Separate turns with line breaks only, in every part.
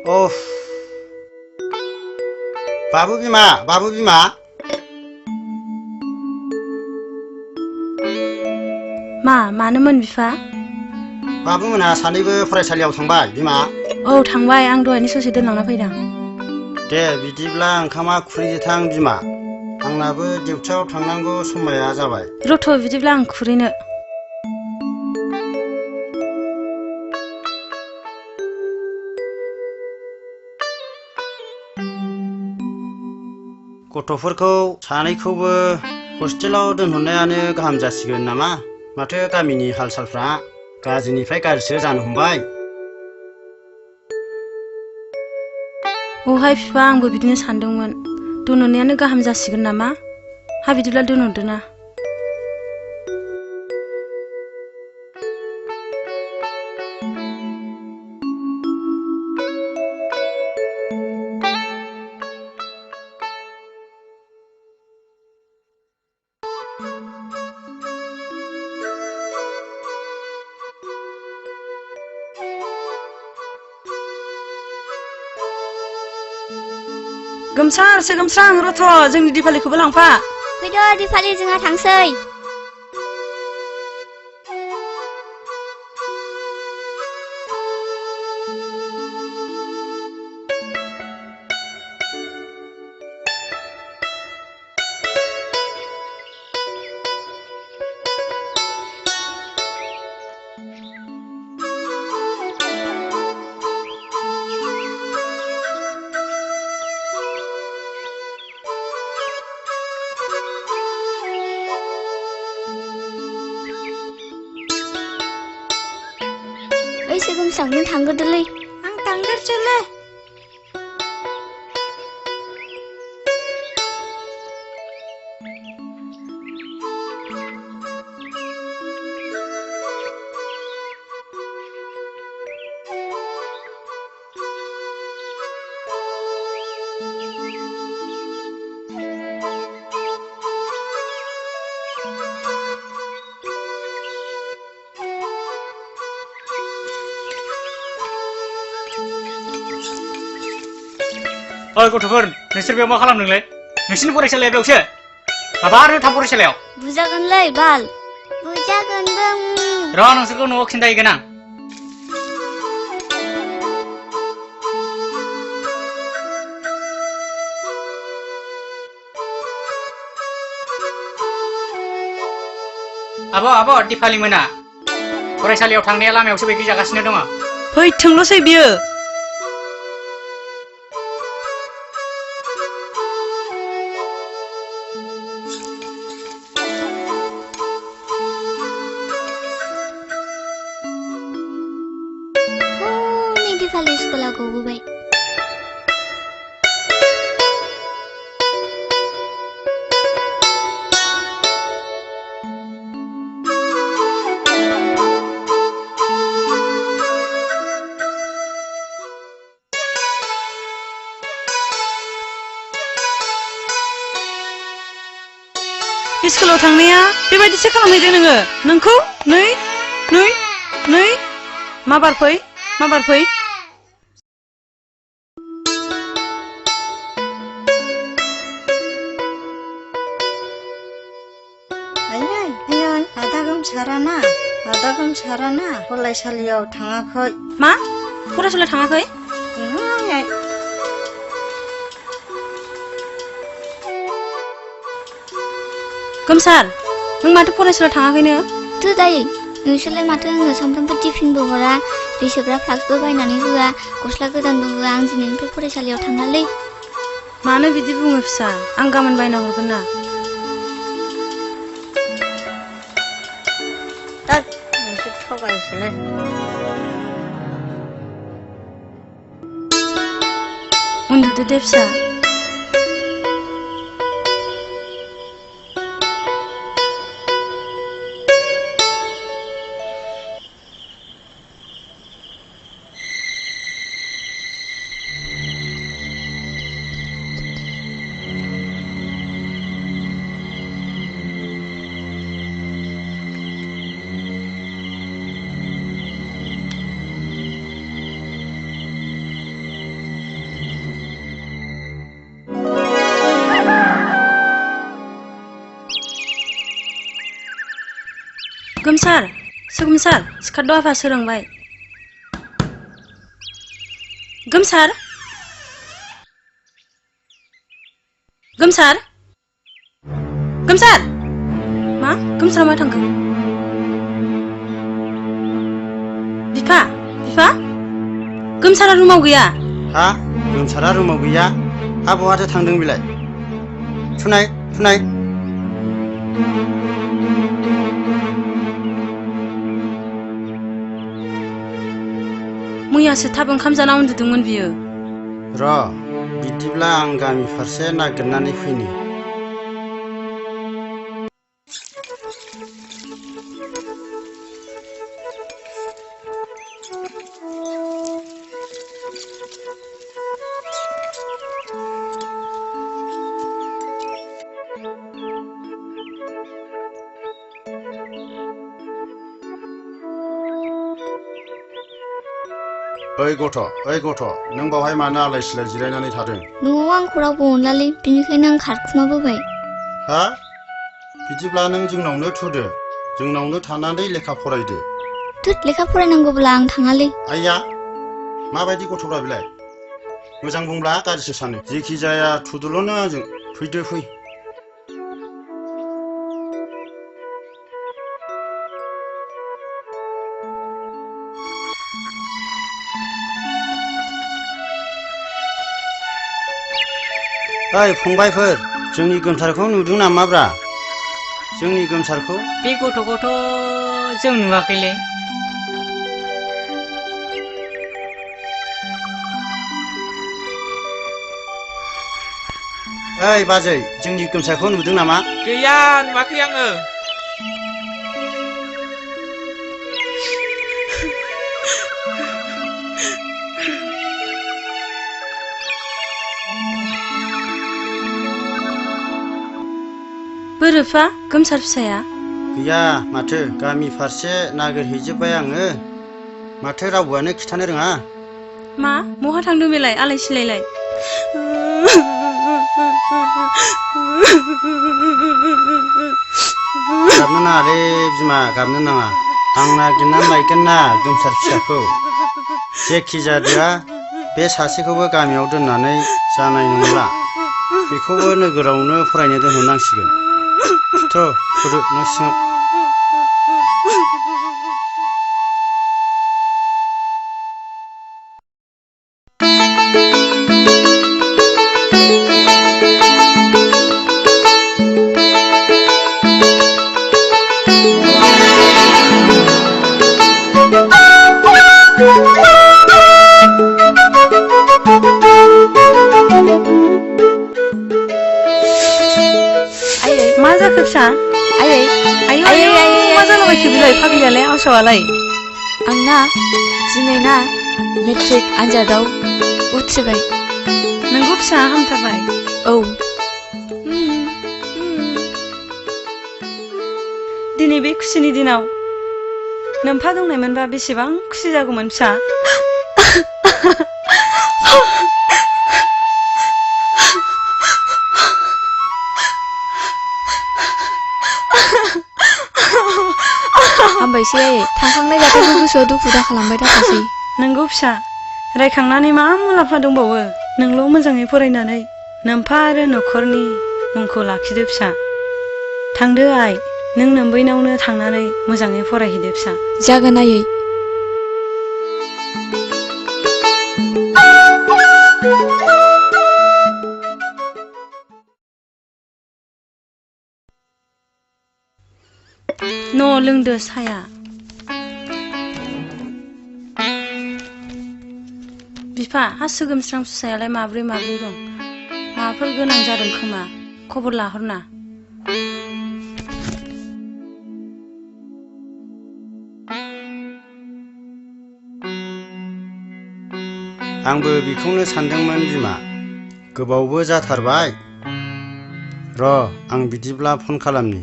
Of. Babu Bima, Babu Bima.
मानोमोन बिफा?
बाबु मोनहा सानैबो फरायसालियाव थांबाय बिमा।
औ थांबाय, आं दहायनो ससे दोनलांना फैदों।
दे बिदिब्ला ओंखामा खुरैजोथां बिमा। आंनाबो डिउटियाव थांनांगौ समाया जाबाय।
रथ' बिदिब्ला आं खुरैनो।
गथ'फोरखौ सानैखौबो हस्टेलाव दोनहरनायानो गाहाम जासिगोन नामा? माथो गामिनि हाल सालफ्रा गाज्रिनिफ्राय गाज्रिसो जानो हमबाय।
औहाय बिफा, आंबो बिदिनो सानदोंमोन। दोनहरनायानो गाहाम जासिगोन नामा? हा बिदिब्ला दोनहरदो ना। गोमस्रां रथ', जोंनि दिपालिखौबो लांफा।
फैदो दिपालि, जोंहा थांसै। ओइसे गोमस्रां, नों थांग्रोदोलै।
आं थांग्रोसैलै।
ओइ गथ'फोर, नोंसोर बेयाव मा खालामदोंलै? नोंसिनि फरायसालिया बेयावसो? माबा आरो थां फरायसालियाव?
बुजागोनलै बाल, बुजागोनबो।
र' नोंसोरखौ न'आव खिन्थाहैगोन आं। आब' दिपालि मोना फरायसालियाव थांनाया लामायावसो बैखै जागासिनो दङ।
फैथोंल'सै बियो।
हनै दिपालि स्कुला गबोबाय।
स्कुलाव थांनाया बेबायदिसो खालामहैदो नोङो। नोंखौ नै माबार फै।
आयै आदा गोमसाराना फरायसालियाव थाङाखै।
मा? फरायसालियाव थाङाखै? गोमसार, नों माथो फरायसालियाव थाङाखैनो?
थो जायो, नोंसोरलाय माथो आंनो सानफ्रामबो टिफिनबो हरा, दै सोग्रा फ्लाक्सबो बायनानै होआ, गस्ला गोदानबो होआ। आं दिनैनिफ्राय फरायसालियाव थांलालै।
मानो बिदि बुङो फिसा? आं गाबोन बायना हरगोन ना।
नोंसोर थगायसोलै।
उन्दुदो दे फिसा। गोमसार सिखारद' आफा सोरांबाय गोमसार मा गोमसारा मा थांखो बिफा गोमसारा रुमाव गैया
हा गोमसारा रुमाव गैया हा बहाथो थांदों बिलाय थुनाय
मैयासो थाब ओंखाम जाना उन्दुदोंमोन बियो
र' बिदिब्ला आं गामि फारसे नागिरनानै फैनि ओइ गथ' नों बावहाय मानो आलाय सिलाय जिरायनानै थादों
न'आव आंखौ रावबो अनलालै बिनिखायनो आं खारखुमाबोबाय
हा बिदिब्ला नों जोंनावनो थुदो जोंनावनो थानानै लेखा फरायदो
थोद लेखा फरायनांगौब्ला आं थाङालै
आइया माबायदि गथ'ब्रा बिलाय मोजां बुंब्ला गाज्रिसो सानो जेखि जाया थुदोल'नो आंजों फैदो फै ओइ फंबायफोर जोंनि गोमसारखौ नुदों नामाब्रा जोंनि गोमसारखौ
बे गथ'खौथ' जों नुवाखैलै
ओइ बाजै जोंनि गोमसारखौ नुदों नामा
गैया नुवाखै आङो
बोरोफा गोमसार फिसाया
गैया माथो गामि फारसे नागिरहैजोब्बाय आङो माथो रावबोआनो खिथानो रोङा
मा बहा थांदों बेलाय आलाय सिलायलाय
गाबनो नाङालै बिमा गाबनो नाङा आं नागिरनानै लायगोन ना गोमसार फिसाखौ जेखि जादिया बे सासेखौबो गामियाव दोननानै जानाय नंला बेखौबो नोगोरावनो फरायनो दोनहरनांसिगोन थ' फुदो न' सिङाव
मा जाखो फिसा आयै मा जालाबायखो बिलाय फाग्लियालाय आवसावालाय
आंना दिनै ना मेट्रिक आनजादाव उथ्रिबाय
नोंगौ फिसा हामथारबाय
औ
दिनै बे खुसिनि दिनाव नोमफा दंनायमोनबा बेसेबां खुसि जागौमोन फिसा
हामबायसै आयै थांखांनाय जाथायखौ गोसोआव दुखु दा खालामबाय थाखासै
नोंगौ फिसा रायखांनानै मा मुलाम्फा दंबावो नोंल' मोजाङै फरायनानै नोमफा आरो न'खरनि मुंखौ लाखिदो फिसा थांदो आइ नों नोम्बैनावनो थांनानै मोजाङै फरायहैदो फिसा
जागोन आयै
न' लोंदो साया बिफा हा सोगोमस्रां फिसायालाय माब्रै दं माबाफोर गोनां जादों खोमा खबर लाहरना
आंबो बेखौनो सानदोंमोन बिमा गोबावबो जाथारबाय र' आं बिदिब्ला फन खालामनि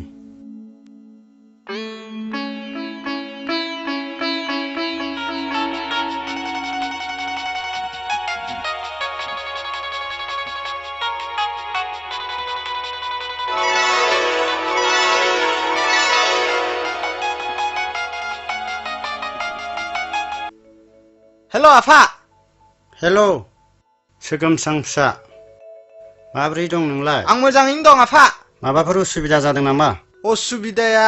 हेल' आफा
हेल' सोगोमस्रां फिसा माब्रै दं नोंलाय
आं मोजाङैनो दं आफा
माबाफोर उसुबिदा जादों नामा
असुबिदाया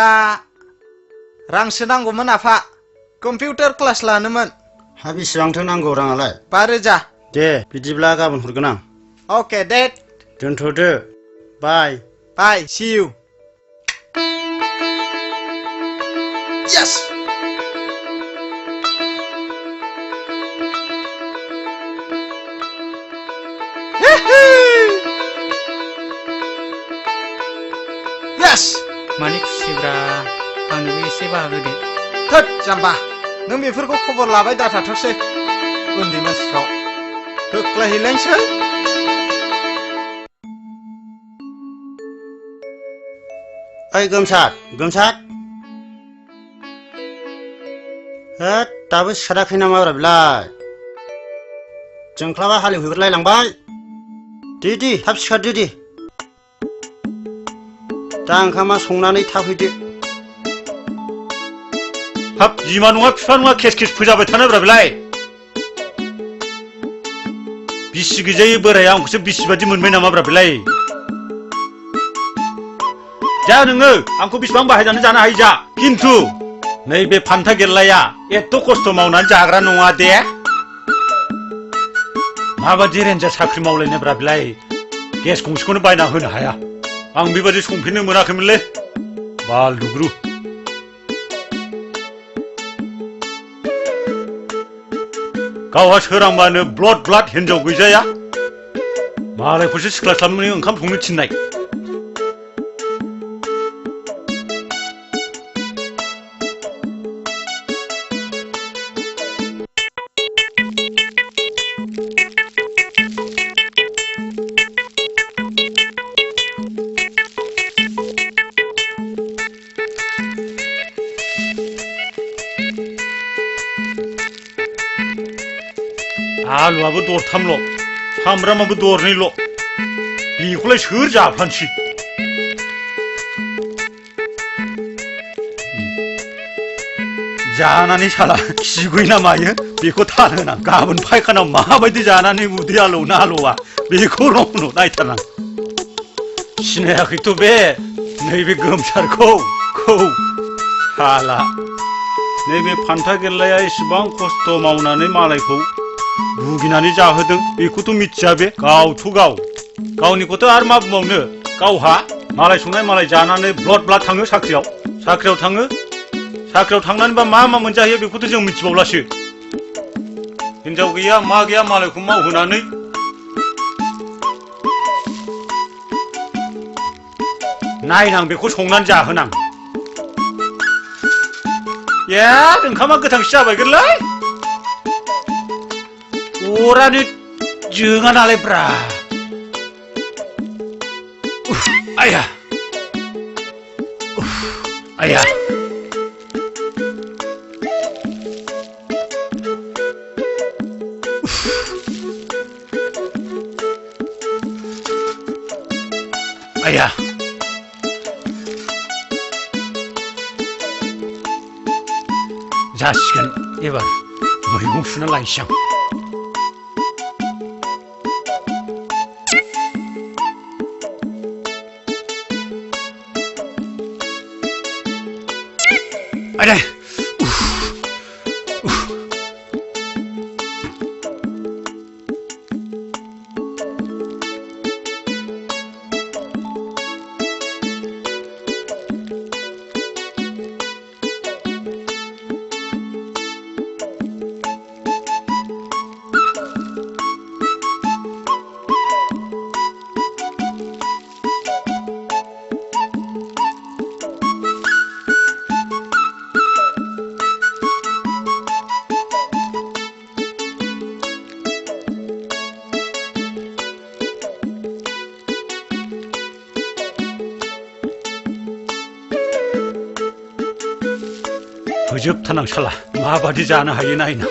रांसो नांगौमोन आफा कम्पिउटार क्लास लानोमोन
हा बेसेबांथो नांगौ राङालाय
5,000
दे बिदिब्ला गाबोन हरगोन आं
अके डेड
दोनथ'दो बाय
बाय सी यू यस यस
मानि खुसिब्रा आंनोबो एसे बाहागो दे
थोद जाम्बा नों बेफोरखौ खबर लाबाय दाथाथोंसै उन्दै मानसिफ्राव होख्लायहैलायनोसै
ओइ गोमसार होद दाबो सिखाराखै नामाब्रा बेलाय जोंख्लाबा हालेवहैग्रोलायलांबाय दे थाब सिखारदो दे दा ओंखामा संनानै थाब फैदो
हाब बिमा नङा बिफा नङा केस फोजाबाय थानोब्रा बेलाय बिसि गैजायै बोराया आंखौसो बिसि बादि मोनबाय नामाब्रा बेलाय जा नोङो आंखौ बिसिबां बाहायनानै जानो हायो जा खिन्थु नैबे फान्था गेरलाया एथ' खस्थ' मावनानै जाग्रा नङा दे माबादि रेन्जार साख्रि मावलायनोब्रा बेलाय गेस गंसेखौनो बायना होनो हाया आं बेबादि संफिननो मोनाखैमोनलै बाल दुग्रु गावहा सोरांबानो ब्लड हिनजाव गैजाया मालायखौसो सिख्ला खालामनानै ओंखाम संनो थिननाय आलुआबो दरथामल' सामब्रामाबो दरनैल' बेखौलाय सोर जाफानसै जानानै साला खिगुयो ना मायो बेखौ थाल होनां गाबोन फायखानाव माबायदि जानानै उदै आलौना आलौआ बेखौल' उनाव नायथारनां सिनायाखैथ' बे नैबे गोमसारखौ साला नैबे फान्था गेरलाया इसेबां खस्थ' मावनानै मालायखौ भुगिनानै जाहोदों बेखौथ' मिथिया बे गावथ' गावनिखौथ' आरो मा बुंबावनो गावहा मालाय संनाय मालाय जानानै ब्लड थाङो साख्रियाव थाङो साख्रियाव थांनानैबा मा मोनजाहैयो बेखौथ' जों मिथिबावलासो हिनजाव गैया मा गैया मालायखौ मावहोनानै नायनां बेखौ संनानै जाहोनां ओंखामा गोथांसो जाबायगोनलै अरानो जोङा नालाय ब्रा आया आया आया जासिगोन एबार मैगं सुना लायसै आं आरे फोजोबथारनां साला माबादि जानो हायो नायनां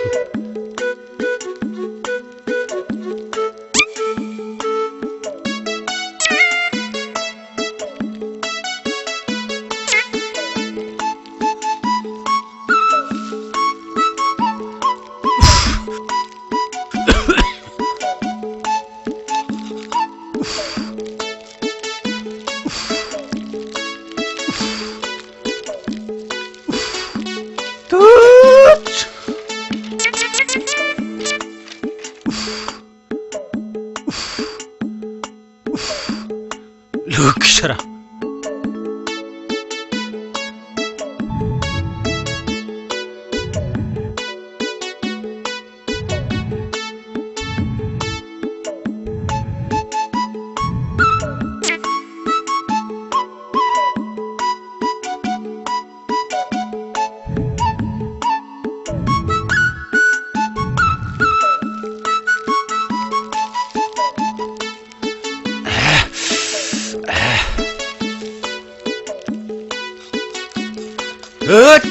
럭키셔라.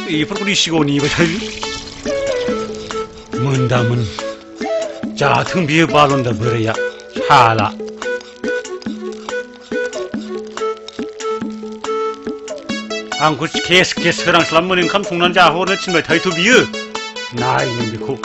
이쁘고 이시고니 이거 문다문 자 등비에 바론다 버려야 하라 안고 계속해 서랑슬람 감통난 자호를 친발 타이토 비유 나이는 비코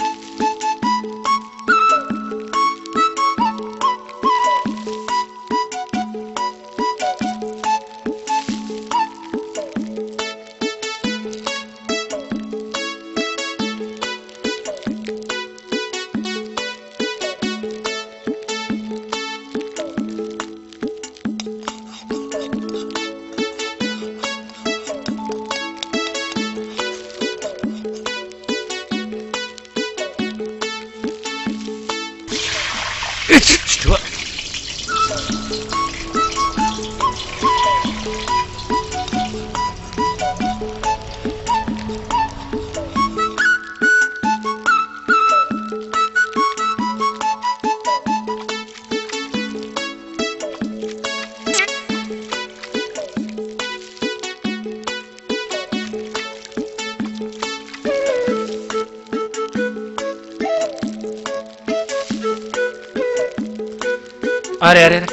아래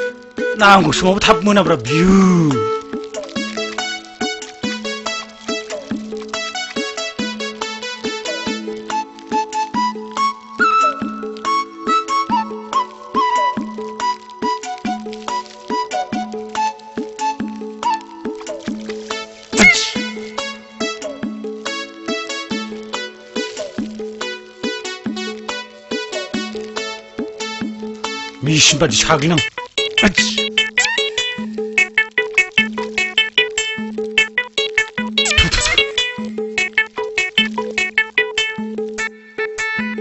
나한국 수모부 탑 문화브라 뷰 미신바지 샤기랑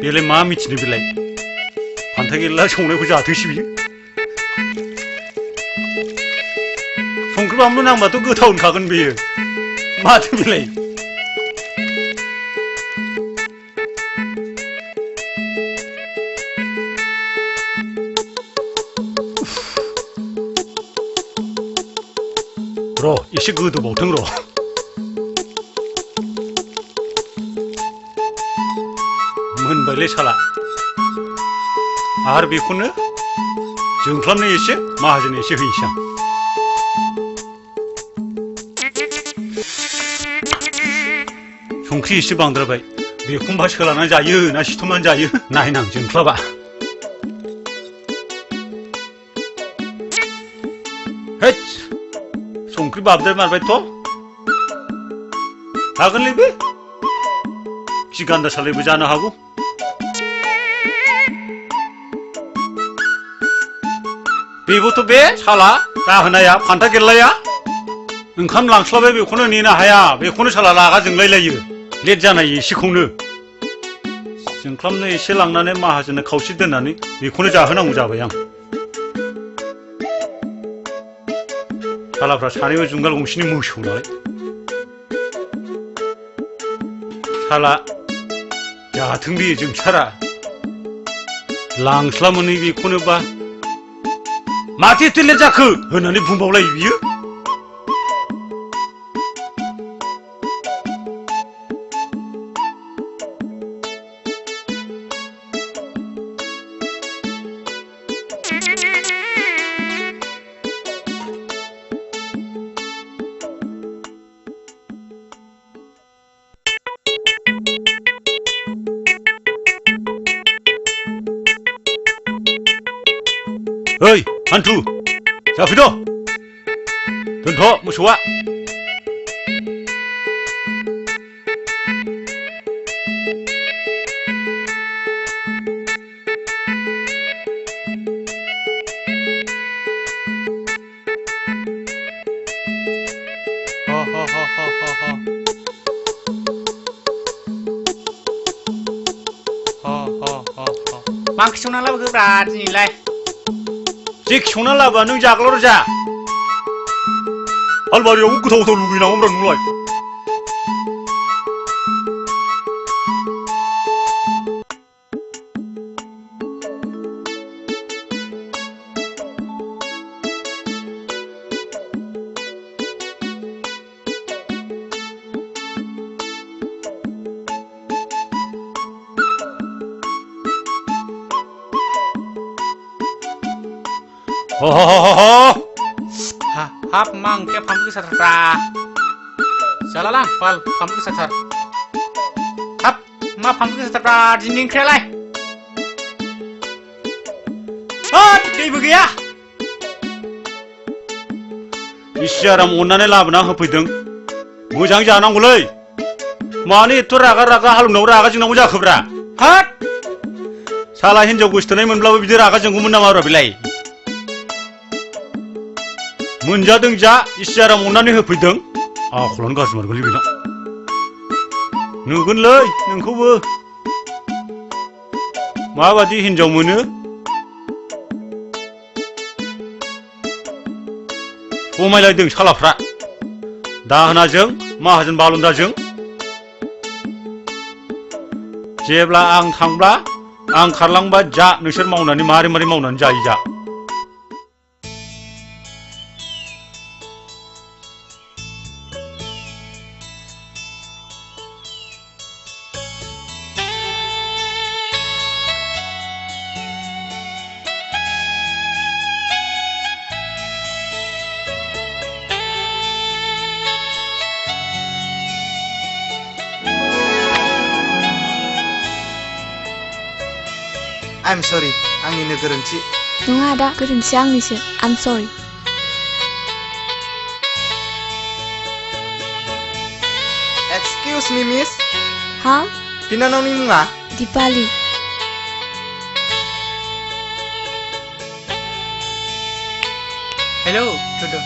बेलाय मा मिथिनो बेलाय फान्था गेल्ला संनायखौ जाथोंसै बियो संख्रि बानलु नांबाथ' गोथाव होनखागोन बेयो माथो बेलाय र' एसे गोदौबावथों र' मोनबायलै साला आरो बेखौनो जोंख्लाबनो एसे माहाजोन एसे होयोसै आं संख्रि एसे बांद्रायबाय बेखौनोबा सोलानानै जायो ना सिथमनानै जायो नायनां जोंख्लाबा हैद संख्रि बाबद्राय मारबायथ' हागोनलै बे खि गान्दा सालायबो जानो हागौ बेबोथ' बे साला दाहोनाया फान्था गेल्लाया ओंखाम लांस्लाबाय बेखौनो नेनो हाया बेखौनो साला रागा जोंलायलायो लेट जानाय एसेखौनो जोंख्लाबनो एसे लांनानै माहाजोननो खावसे दोननानै बेखौनो जाहोनांगौ जाबाय आं सालाफ्रा सानैबो जुंगाल गंसेनि मोसौ नालाय साला जाथों बे जोंसारा लांस्लाबोनै बेखौनोबा माथो एथ' लेट जाखो होननानै बुंबावलायो बियो ओइ हान्थु जाफैद' दोनथ' मोसौआ
मा ओंख्रि संना लाबोखोब्रा दिनैलाय?
जेखि संना लाबोआ नों जाग्लाल' जा। आलमारियाव गोथाव गोथाव लुगैनांगौब्रा नोंलाय।
हाब मा ओंख्रिया फामु गोसाथारब्रा। जालालां बाल फामु गोसाथार। हाब मा फामु गोसाथारब्रा दिनै ओंख्रियालाय। होद दैबो गैया।
इसोराम अननानै लाबोना होफैदों। मोजां जानांगौलै। मानो एथ' रागा रागा हालुनाव रागा जोंनांगौ जाखोब्रा?
होद
साला हिनजाव गोसथोनाय मोनब्लाबो बिदि रागा जोंगौमोन नामा र' बेलाय? मोनजादों जा इसोराम अननानै होफैदों। आखलानो गाज्रि मारगोलै बेना। नुगोनलै नोंखौबो माबादि हिनजाव मोनो। समायलायदों सालाफ्रा दाहोनाजों माहाजोन बालन्दाजों। जेब्ला आं थांब्ला आं खारलांबा जा नोंसोर मावनानै मारै मारै मावनानै जायो जा।
I'm sorry, आंनिनो गोरोन्थि।
नङा आदा, गोरोन्थिया आंनिसो। I'm sorry.
Excuse me, miss.
हा?
बिनानावनि मुङा?
दिपाली।
हेलौ थुदो।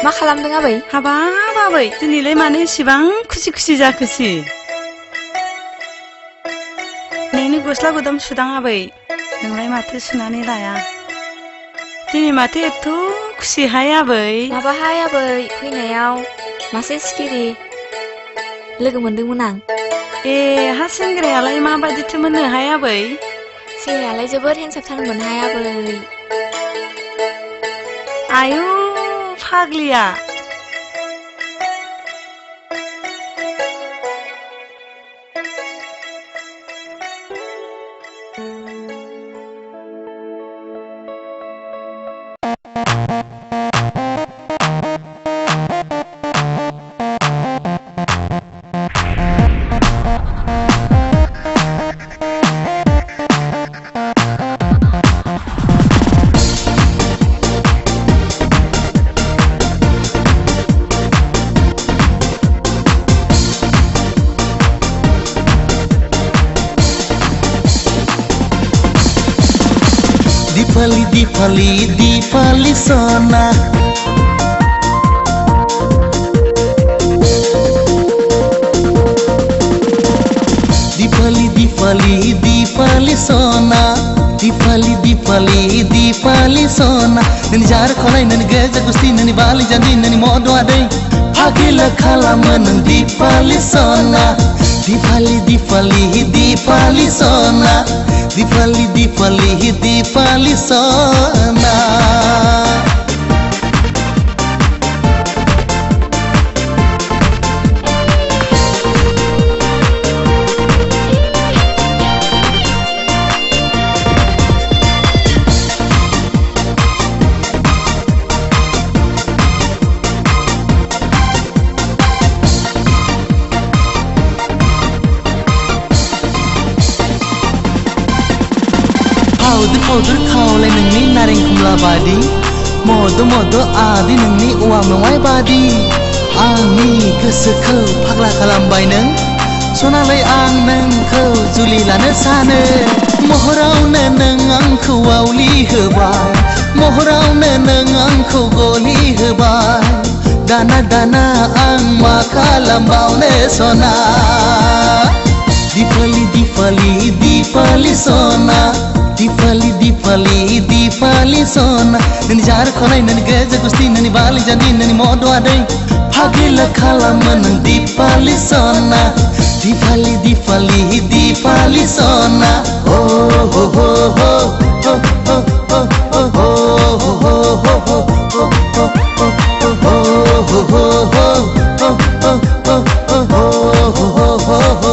मा खालामदों आबै?
हाबाब आबै दिनैलाय मानो एसेबां खुसि खुसि जाखोसि? नोंनि गस्ला गुदाम सुदां आबै। नोंलाय माथो सुनानै लाया? दिनै माथो एथ' खुसिहाय आबै?
माबाहाय आबै, फैनायाव मासे सिखिरि लोगो मोनदोंमोन आं।
ए हा सेंग्रायालाय माबादिथो मोननोहाय आबै?
सेंग्रायालाय जोबोद हेन्डसामथारमोनहाय आबै।
आयु फाग्लिया।
दीपाली दीपाली दीपाली सोना दीपाली दीपाली दीपाली सोना दीपाली दीपाली दीपाली सोना नोंनि जार खनाय नोंनि गेजा गुस्ति नोंनि बालि जान्दी नोंनि मद आदै फागिला खालामो नों दीपाली सोना दीपाली दीपाली दीपाली सोना दीपाली दीपाली दीपाली सोना powder खावलाय नोंनि नारें खमला बादि मद मद आदि नोंनि औवा मेवाइ बादि आंनि गोसोखौ फाग्ला खालामबाय नों सनालै आं नोंखौ जुलि लानो सानो महरावनो नों आंखौ आवलि होबाय महरावनो नों आंखौ गलि होबाय दाना दाना आं मा खालामबावनो सना दिपाली दिपाली दिपाली सना दिपाली दिपाली दिपाली सना नोंनि जार खनाय नोंनि गेजेर गुस्थि नोंनि बालि जानि नोंनि मद आदै फागिला खालामो नों दिपाली सना दिपाली दिपाली दिपाली सना हो हो हो हो हो हो हो हो हो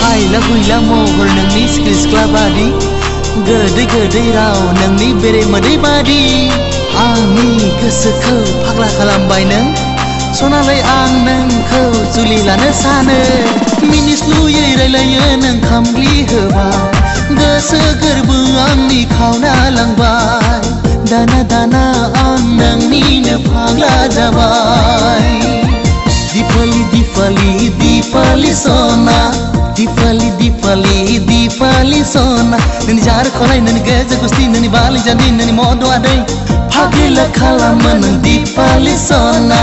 हायला हुइला महर नोंनि सिख्रि सिख्ला बादि गोदै गोदै राव नोंनि बेरे मोदै बादि आंनि गोसोखौ फाग्ला खालामबाय नों सनालै आं नोंखौ जुलि लानो सानो मिनिस्लुयै रायलायो नों खामग्लि होबाय गोसो गोरबो आंनि खावना लांबाय दाना दाना आं नोंनिनो फाग्ला जाबाय दिपाली दिपाली दिपाली सना दिपाली दिपाली दिपाली सना नोंनि जार खनाय नोंनि गेजेर गुस्थि नोंनि बालि जानि नोंनि मद आदै फागिला खालामो नों दिपाली सना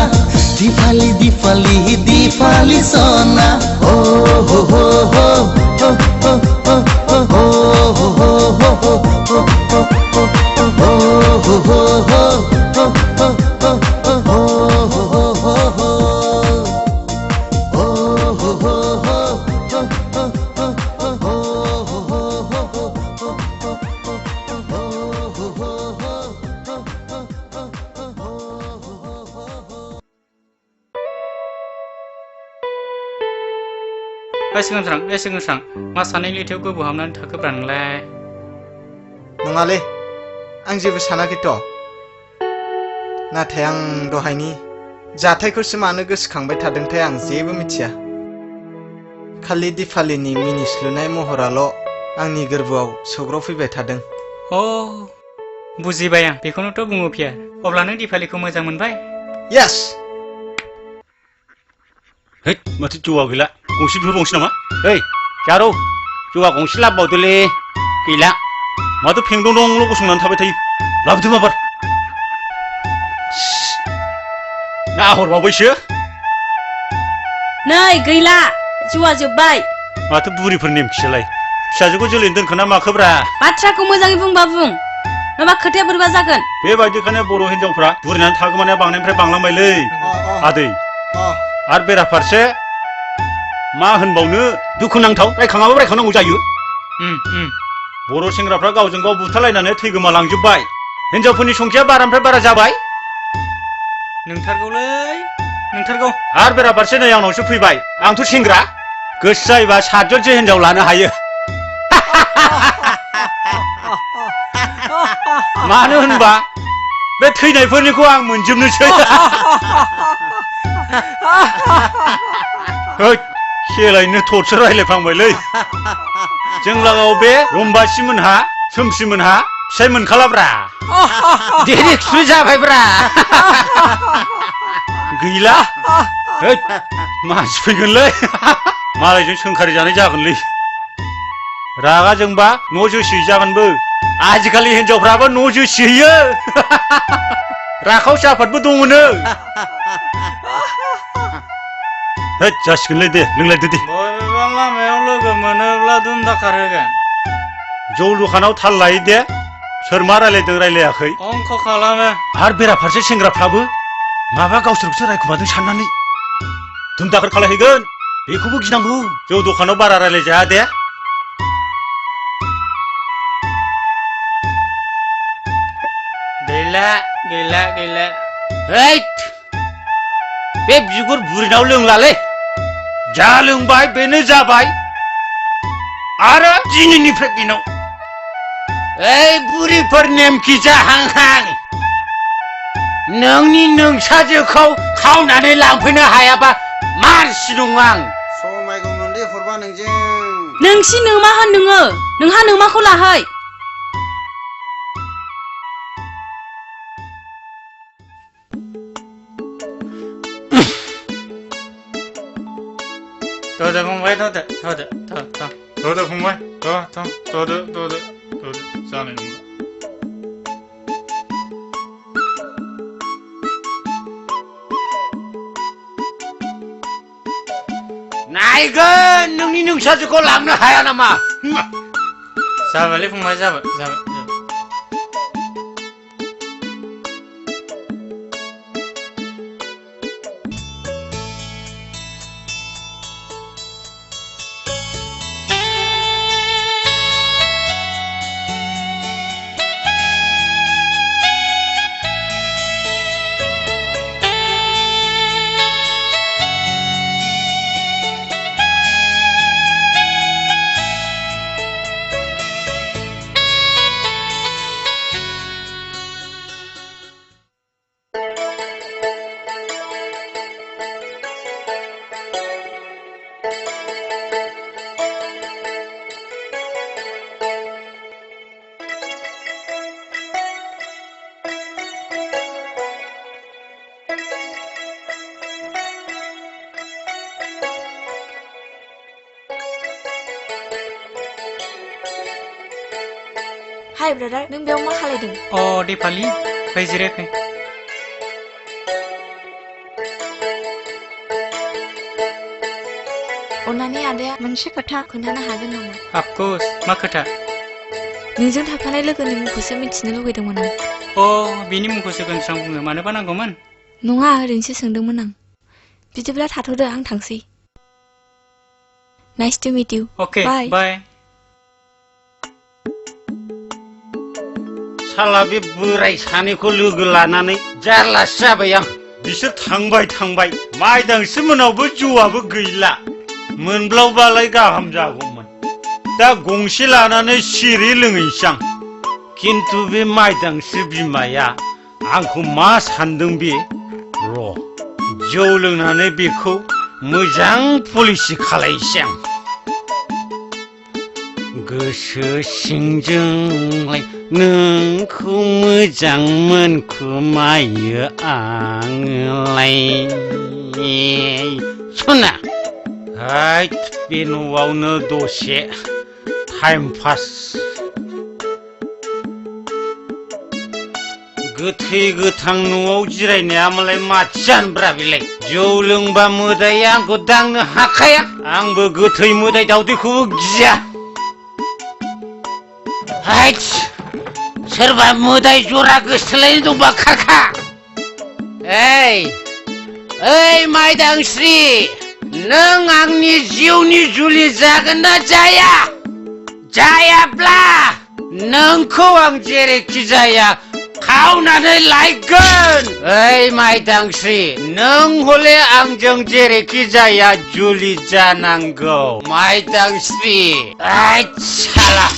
दिपाली दिपाली दिपाली सना हो हो हो हो हो हो हो हो हो हो
सिगांस्रां मा सानै लिथायाव गोबौ हाबनानै थाखोब्रा नोंलाय
नङालै आं जेबो सानाखैथ' नाथाय आं दहायनि जाथायखौसो मानो गोसोखांबाय थादोंथाय आं जेबो मिथिया खालि दिपालीनि मिनिस्लुनाय महराल' आंनि गोरबोआव सौग्रावफैबाय थादों
अ बुजिबाय आं बेखौनोथ' बुङो फिया अब्ला नों दिपालीखौ मोजां मोनबाय
यस
हैद माथो जौआ गैला गंसे बिहरबावनोसै नामा ओइ जारौ जौआ गंसे लाबोबावदोलै गैला माथो फेंदं दंल' गसंनानै थाबाय थायो लाबोदो माबार नाहरबावबायसो
नै गैला जौआ जोब्बाय
माथो बुरिफोर नेमखियालाय फिसाजोखौ जोलैनो दोनखोना माखोब्रा
बाथ्राखौ मोजाङै बुंबा बुं नङाबा खोथाया बोरैबा जागोन
बेबायदिखायनो बर' हिनजावफ्रा बुरिनानै थागोमानाया बांनायनिफ्राय बांलांबायलै आदै आरो बेराफारसे मा होनबावनो दुखुनांथाव रायखाङाबो रायखांनांगौ जायो बर' सेंग्राफ्रा गावजों गाव बुथारलायनानै थैगोमालांजोब्बाय हिनजावफोरनि संख्या बारानिफ्राय बारा जाबाय
नोंथारगौ
आरो बेराफारसे नै आंनावसो फैबाय आंथ' सेंग्रा गोसो जायोबा 7 जनसो हिनजाव लानो हायो मानो होनबा बे थैनायफोरनिखौ आं मोनजोबनोसै खेलायनो थरसो रायलायफ्लांबायलै जों लागोआव बे रम्बासी मोनहा सोमस्रि मोनहा फिसाय मोनखालाब्रा डिरेक्टलि जाबायब्रा गैला मानसि फैगोनलै मालायजों सोंखारि जानाय जागोनलै रागा जोंबा न' जोसि जागोनबो आजिखालि हिनजावफ्राबो न' जोसिहैयो राखावसि आफादबो दङनो जासिगोनलै दे लोंलायदो दे
बबेबा लामायाव लोगो मोनोब्ला दुमदाखार होगोन
जौ दखानाव थाल लायो दे सोर मा रायलायदों रायलायाखै
अंख खालामो
आरो बेराफारसे सेंग्राफ्राबो माबा गावसोरखौसो रायखुमादों साननानै दुमदाखार खालायहैगोन बेखौबो गिनांगौ जौ दखानाव बारा रायलायजाया दे गैला बे बिगुर बुरिनाव लोंलालै जा लोंबाय बेनो जाबाय आरो दिनैनिफ्राय बेनाव बुरिफोर नेमखि जाहांहां नोंनि नोंसाजोखौ खावनानै लांफैनो हायाबा मानसि नङा आं
समायगौ मोनदे हरबा नोंजों
नोंसि नोमा होन नोङो नोंहा नोमाखौ लाहै
Bodo फंबाय Bodo फंबाय Bodo जानाय नंला
नायगोन नोंनि नोंसाजोखौ लांनो हाया नामा
जाबायलै फंबाय जाबाय
हाय ब्रादार नों बेयाव मा खालायदों
अ दिपालि फै जिराय फै
अन्नानै आदाया मोनसे खोथा खोन्थानो हागोन नामा
अफकर्स मा खोथा
नोंजों थाफानाय लोगोनि मुंखौसो मिथिनो लुबैदोंमोन आं
बिनि मुंखौसो गोनस्रां बुङो मानोबा नांगौमोन
नङा ओरैनोसो सोंदोंमोन आं बिदिब्ला थाथ'दो आं थांसै नाइस टु मिट इउ
अके बाय
साला बे बोराय सानैखौ लोगो लानानै जारलासो जाबाय आं बिसोर थांबाय माइदांसि मोनावबो जौआबो गैला मोनब्लावबालाय गाहाम जागौमोन दा गंसे लानानै सिरि लोङैसां खिन्थु बे माइदांसि बिमाया आंखौ मा सानदों बे र' जौ लोंनानै बेखौ मोजां पलिसि खालायसै आं गोसो सिंजोंलाय नोंखौ मोजां मोनखोमायो आङोलाय सना हैद बे न'आवनो दसे टाइम पास गोथै गोथां न'आव जिरायनाया मालाय माथि जानब्रा बेलाय जौ लोंबा मोदाया आंखौ दांनो हाखाया आंबो गोथै मोदाय दावदैखौबो गिया हैद सोरबा मोदाय जरा गोसथोलायनो दंबा खाखा ओइ माइदांस्रि नों आंनि जिउनि जुलि जागोन ना जाया जायाब्ला नोंखौ आं जेरैखि जाया खावनानै लायगोन ओइ माइदांस्रि नों हले आंजों जेरैखि जाया जुलि जानांगौ माइदांस्रि साला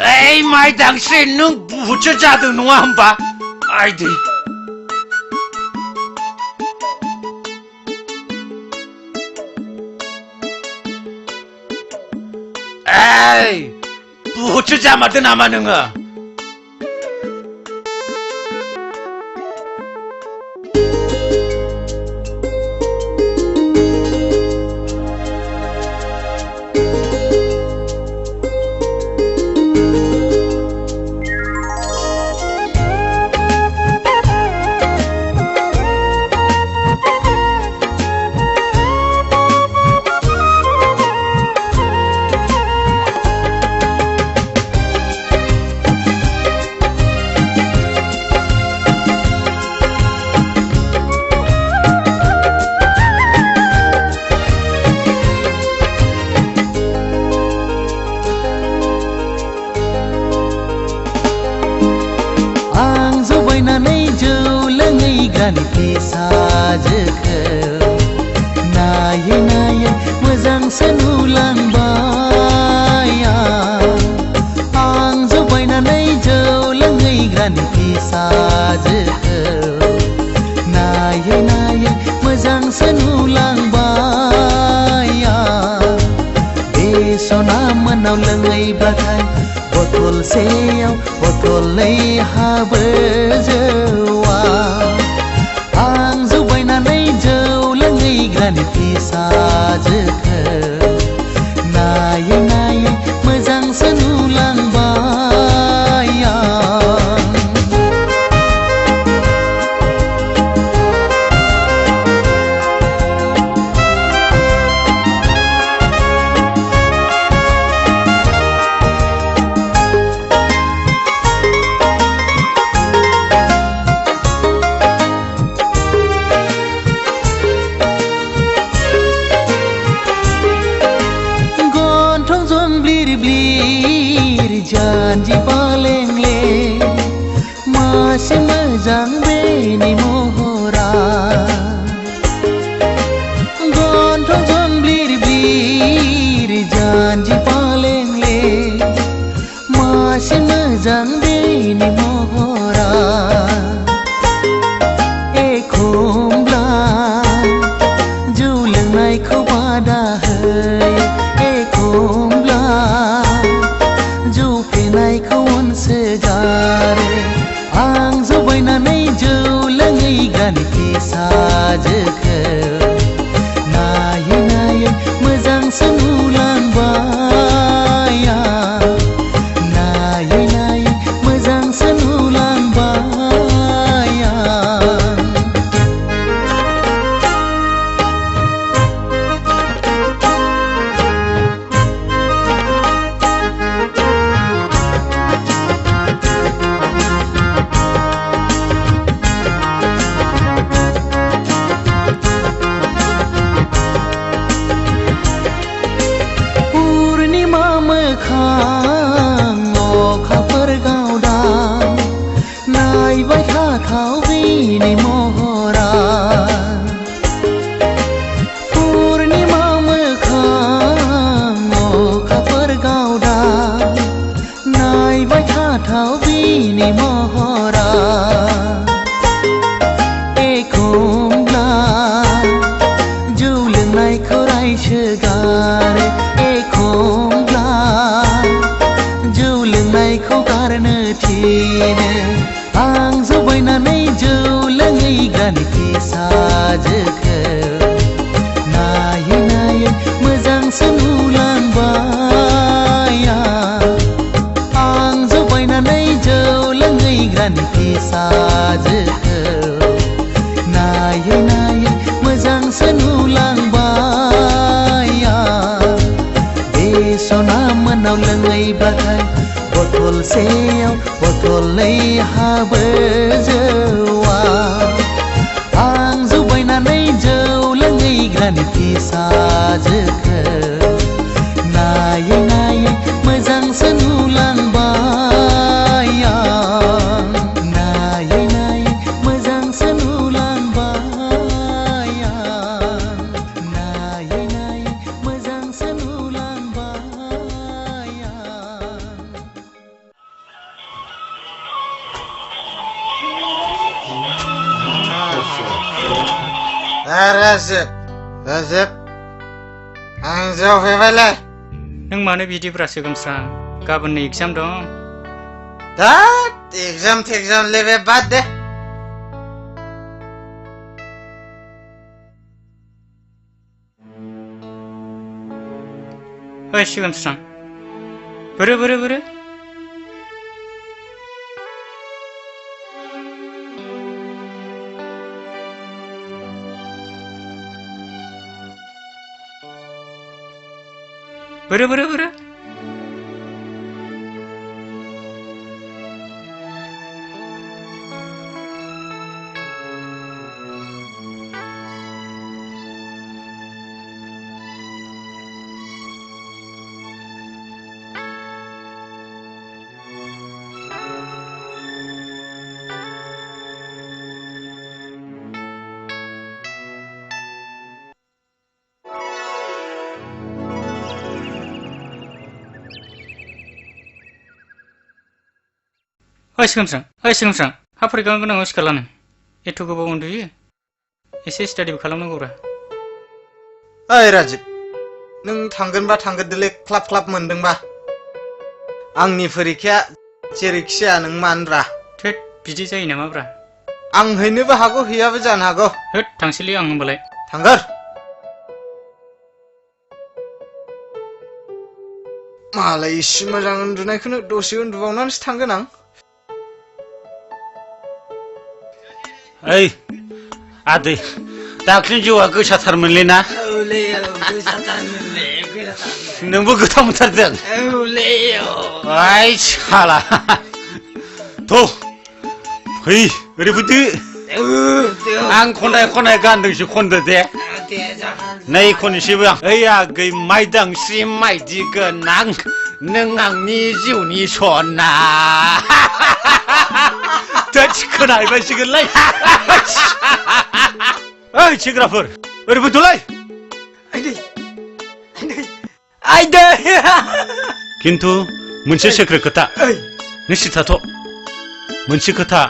ओइ माइदांस्रि नों बुहुदसो जादों नङा होमबा आइदै बुहुदसो जामारदों नामा नोङो
ग्रानि फिसाजोखौ नायै नायै मोजांसो नुलांबाय आं जौ बायनानै जौ लोंहैग्रानि फिसाजोखौ नायै नायै मोजांसो नुलांबाय बे सना मोनाव लोंहैब्लाथाय बथलसेयाव बथलनै हाबो जौआ आं जौ बायनानै जौ लोंहैग्रानि फिसाजोखौ नायै नायै मोजांसो नुलांबाय जानजि पालेंले मासे मोजां बेनि महरा गन्थं जंब्लिर ब्लिर जानजि पालेंले मासे मोजां बेनि महरा एखमब्ला जौ लोंनायखौ बादा होयो एखमब्ला जौ फेनायखौ अनसोगारो आं जौ बायनानै जौ लोंहैग्रानि फिसाजोखौ नायै नायै मोजांसो नुलांबाय नायै नायै मोजांसो नुलांबाय अखाफोर गावदा नायबाय थाथाव बेनि महरा पुर्णिमा मोखां अखाफोर गावदा नायबाय थाथाव बेनि महरा एखमब्ला जौ लोंनायखौ रायसोगारो एखमब्ला जौ लोंनायखौ गारनो थिनो आं जौ बायनानै जौ लोंहैग्रानि फिसाजोखौ नायै नायै मोजांसो नुलांबाय आं जौ बायनानै जौ लोंहैग्रानि फिसाजोखौ नायै नायै मोजांसो नुलांबाय बे सना मोनाव लोंहैब्लाथाय बथलसेयाव बथलनै हाबो जौआ आं जौ बायनानै जौ लोंहैग्रानि फिसाजोखौ नायै नायै मोजांसो नुलांबाय नायै नायै मोजांसो नुलांबाय नायै नायै मोजांसो नुलांबाय
राजिब राजिब आं जौ फैबायलै
नों मानो बिदिब्रा सोगोमस्रा गाबोननो एग्जाम दं
दाद एग्जाम थेग्जाम लेबे बाद दे
ओइ सोगोमस्रा बोरो बोरो बोरो बोरो बोरो बोरो ओइ सिगांस्रां हा फरिखानो गोनाङाव सिखारलानो एथ' गोबाव उन्दुयो एसे स्टाडिबो खालामनांगौब्रा।
ओइ राजिब नों थांगोनबा थांगोरदोलै क्लाब क्लाब मोनदोंबा आंनि फरिखाया जेरैखि जाया नों मानब्रा।
थोद बिदि जायो नामाब्रा?
आं हैनोबो हागौ हैयाबो जानो हागौ।
होद थांसैलै आं होमबालाय।
थांगोर मालाय इसे मोजां उन्दुनायखौनो दसे उन्दुबावनानैसो थांगोन आं।
ओइ आदै दाख्लि जौआ गोसाथारमोनलै ना? नोंबो गोथाव मोनथारदों? ओइ साला थ' फै ओरै फैदो। आं खनाय गानदोंसो खनदो दे। नै खननोसैबो आं। ओइ आगै माइदांस्रि माइदि गोनां नों आंनि जिउनि सना। थोद खोनाहैबायसिगोनलै। ओइ सेंग्राफोर ओरै फैथ'लै। खिन्थु मोनसे सेक्रेट खोथा नों सिथाथ' मोनसे खोथा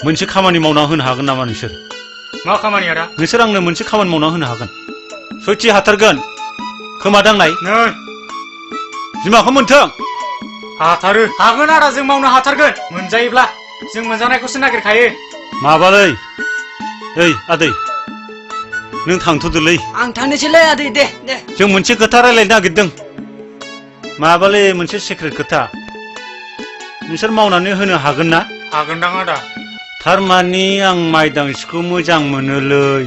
मोनसे खामानि मावना होनो हागोन नामा नोंसोर?
मा खामानि आदा?
नोंसोर आंनो मोनसे खामानि मावना होनो हागोन सयथि हाथारगोन खोमा दांनाय
नै
बिमाखौ मोन्थों
हाथारो हागोन आदा जों मावनो हाथारगोन मोनजायोब्ला जों मोनजानायखौसो नागिरखायो।
माबालै ओइ आदै नों थांथ'दोलै।
आं थांनोसैलै आदै दे दे।
जों मोनसे खोथा रायलायनो नागिरदों माबालै मोनसे सिक्रेट खोथा नोंसोर मावनानै होनो हागोन ना?
हागोनदां आदा।
थारमानि आं माइदांस्रिखौ मोजां मोनोलै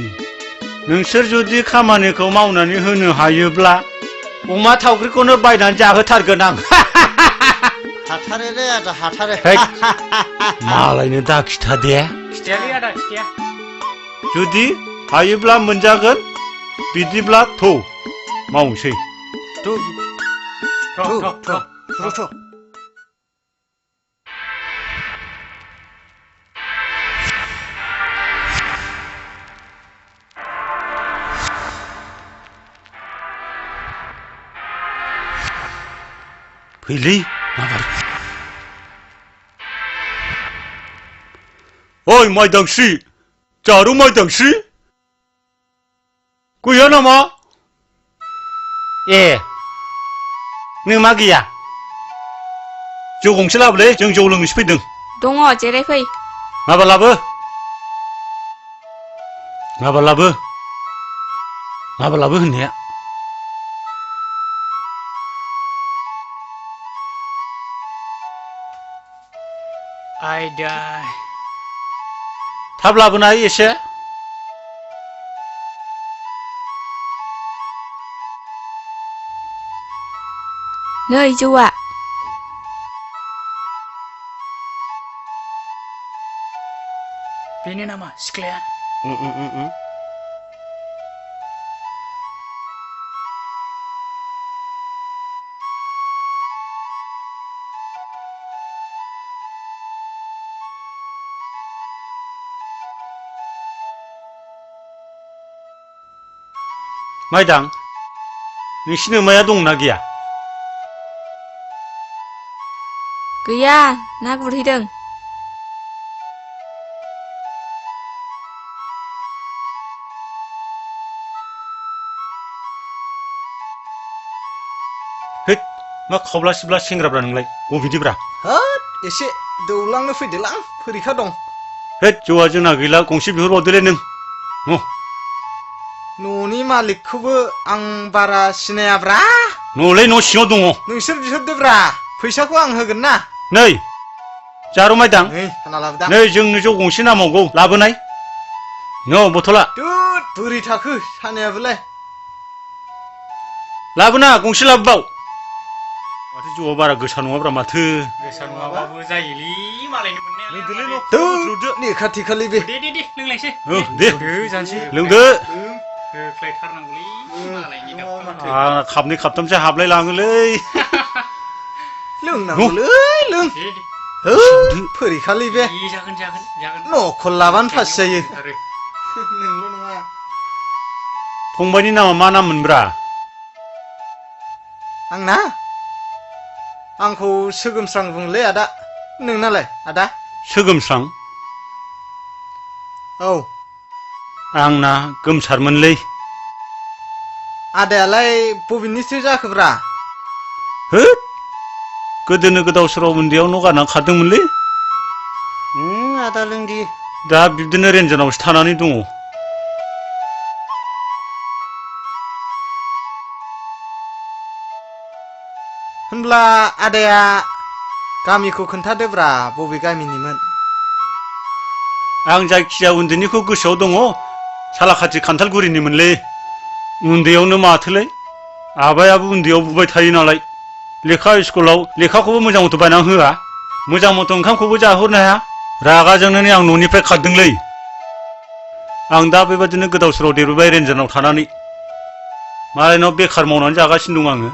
नोंसोर जुदि खामानिखौ मावनानै होनो हायोब्ला अमा थावख्रिखौनो बायनानै जाहोथारगोन आं।
हाथारो रे आदा हाथारो।
मालायनो दा खिथा दे।
खिथायालै आदा खिथाया।
जुदि हायोब्ला मोनजागोन बिदिब्ला थौ मावनोसै।
थ'
फैलै माबार। ओइ माइदांस्रि जारौ माइदांस्रि गैया नामा? ए नों मा गैया? जौ गंसे लाबोलै जों जौ लोंनोसो फैदों।
दङ जिरायफै।
माबा लाबो होननाया।
आयदा
थाब लाबोनाय एसे।
नै जौआ।
बेनो नामा सिख्लाया?
माइदां नोंसिनि अमाया दंना गैया?
गैया ना गुरहैदों।
हैद मा खावब्ला सिब्ला सेंग्राब्रा नोंलाय बबेनिब्रा?
होद एसे दौलांनो फैदोलां फरिखा दं।
हैद जौआ जोंना गैला गंसे बिहरबावदोलै नों।
न'नि मालिकखौबो आं बारा सिनायाब्रा।
न'लै न' सिङाव दङ।
नोंसोर बिहरदोब्रा फैसाखौ आं होगोन ना।
नै जारौ माइदां
नै खाना लाबोदां।
नै जोंनो जौ गंसे नामावगौ लाबोनाय। न' बथला
दुद बोरै थाखो सानायाबोलाय।
लाबोना गंसे लाबोबाव। माथो जौआ बारा गोसा नङाब्रा माथो।
गोसा नङाबाबो जायोलै मालायनो मोननायालाय।
दुद लेखा थेखालै बे।
दे लोंलायसै।
दे
जानोसै।
लोंदो।
होख्लायथारनांगौलै मालायनि दावखौ।
आंना खाबनै खाबथामसो हाबलाय लाङोलै।
लोंनांगौलै लों। फरिखालै बे।
जागोन।
नखल लाबानो पास जायो। नोंल' नङा।
फंबायनि नामा मा नाम मोनब्रा?
आंना आंखौ सोगोमस्रां बुङोलै आदा। नोंनालाय आदा?
सोगोमस्रां।
औ।
आंना गोमसारमोनलै।
आदायालाय बबेनिथो जाखोब्रा?
होद गोदोनो गोदाव सोराव उन्दैयाव न' गारना खारदोंमोनलै।
आदा लोंदि।
दा बिब्दिनो रेन्जनावसो थानानै दङ।
होनब्ला आदाया गामिखौ खोन्थादोब्रा, बबे गामिनिमोन?
आं जायखिया उन्दैनिखौ गोसोआव दङ, सालाखाथि खान्थालगुरिनिमोनलै। उन्दैयावनो माथोलै, आबायाबो उन्दैयाव बुबाय थायो नालाय। लेखा स्कुलाव लेखाखौबो मोजां मथ' बायनानै होआ, मोजां मथ' ओंखामखौबो जाहोहरनो हाया। रागाजोंनो आं न'निफ्राय खारदोंलै। आं दा बेबादिनो गोदाव सोराव देरबोबाय रेन्जनाव थानानै। मालायनाव बेखार मावनानै जागासिनो दं आङो।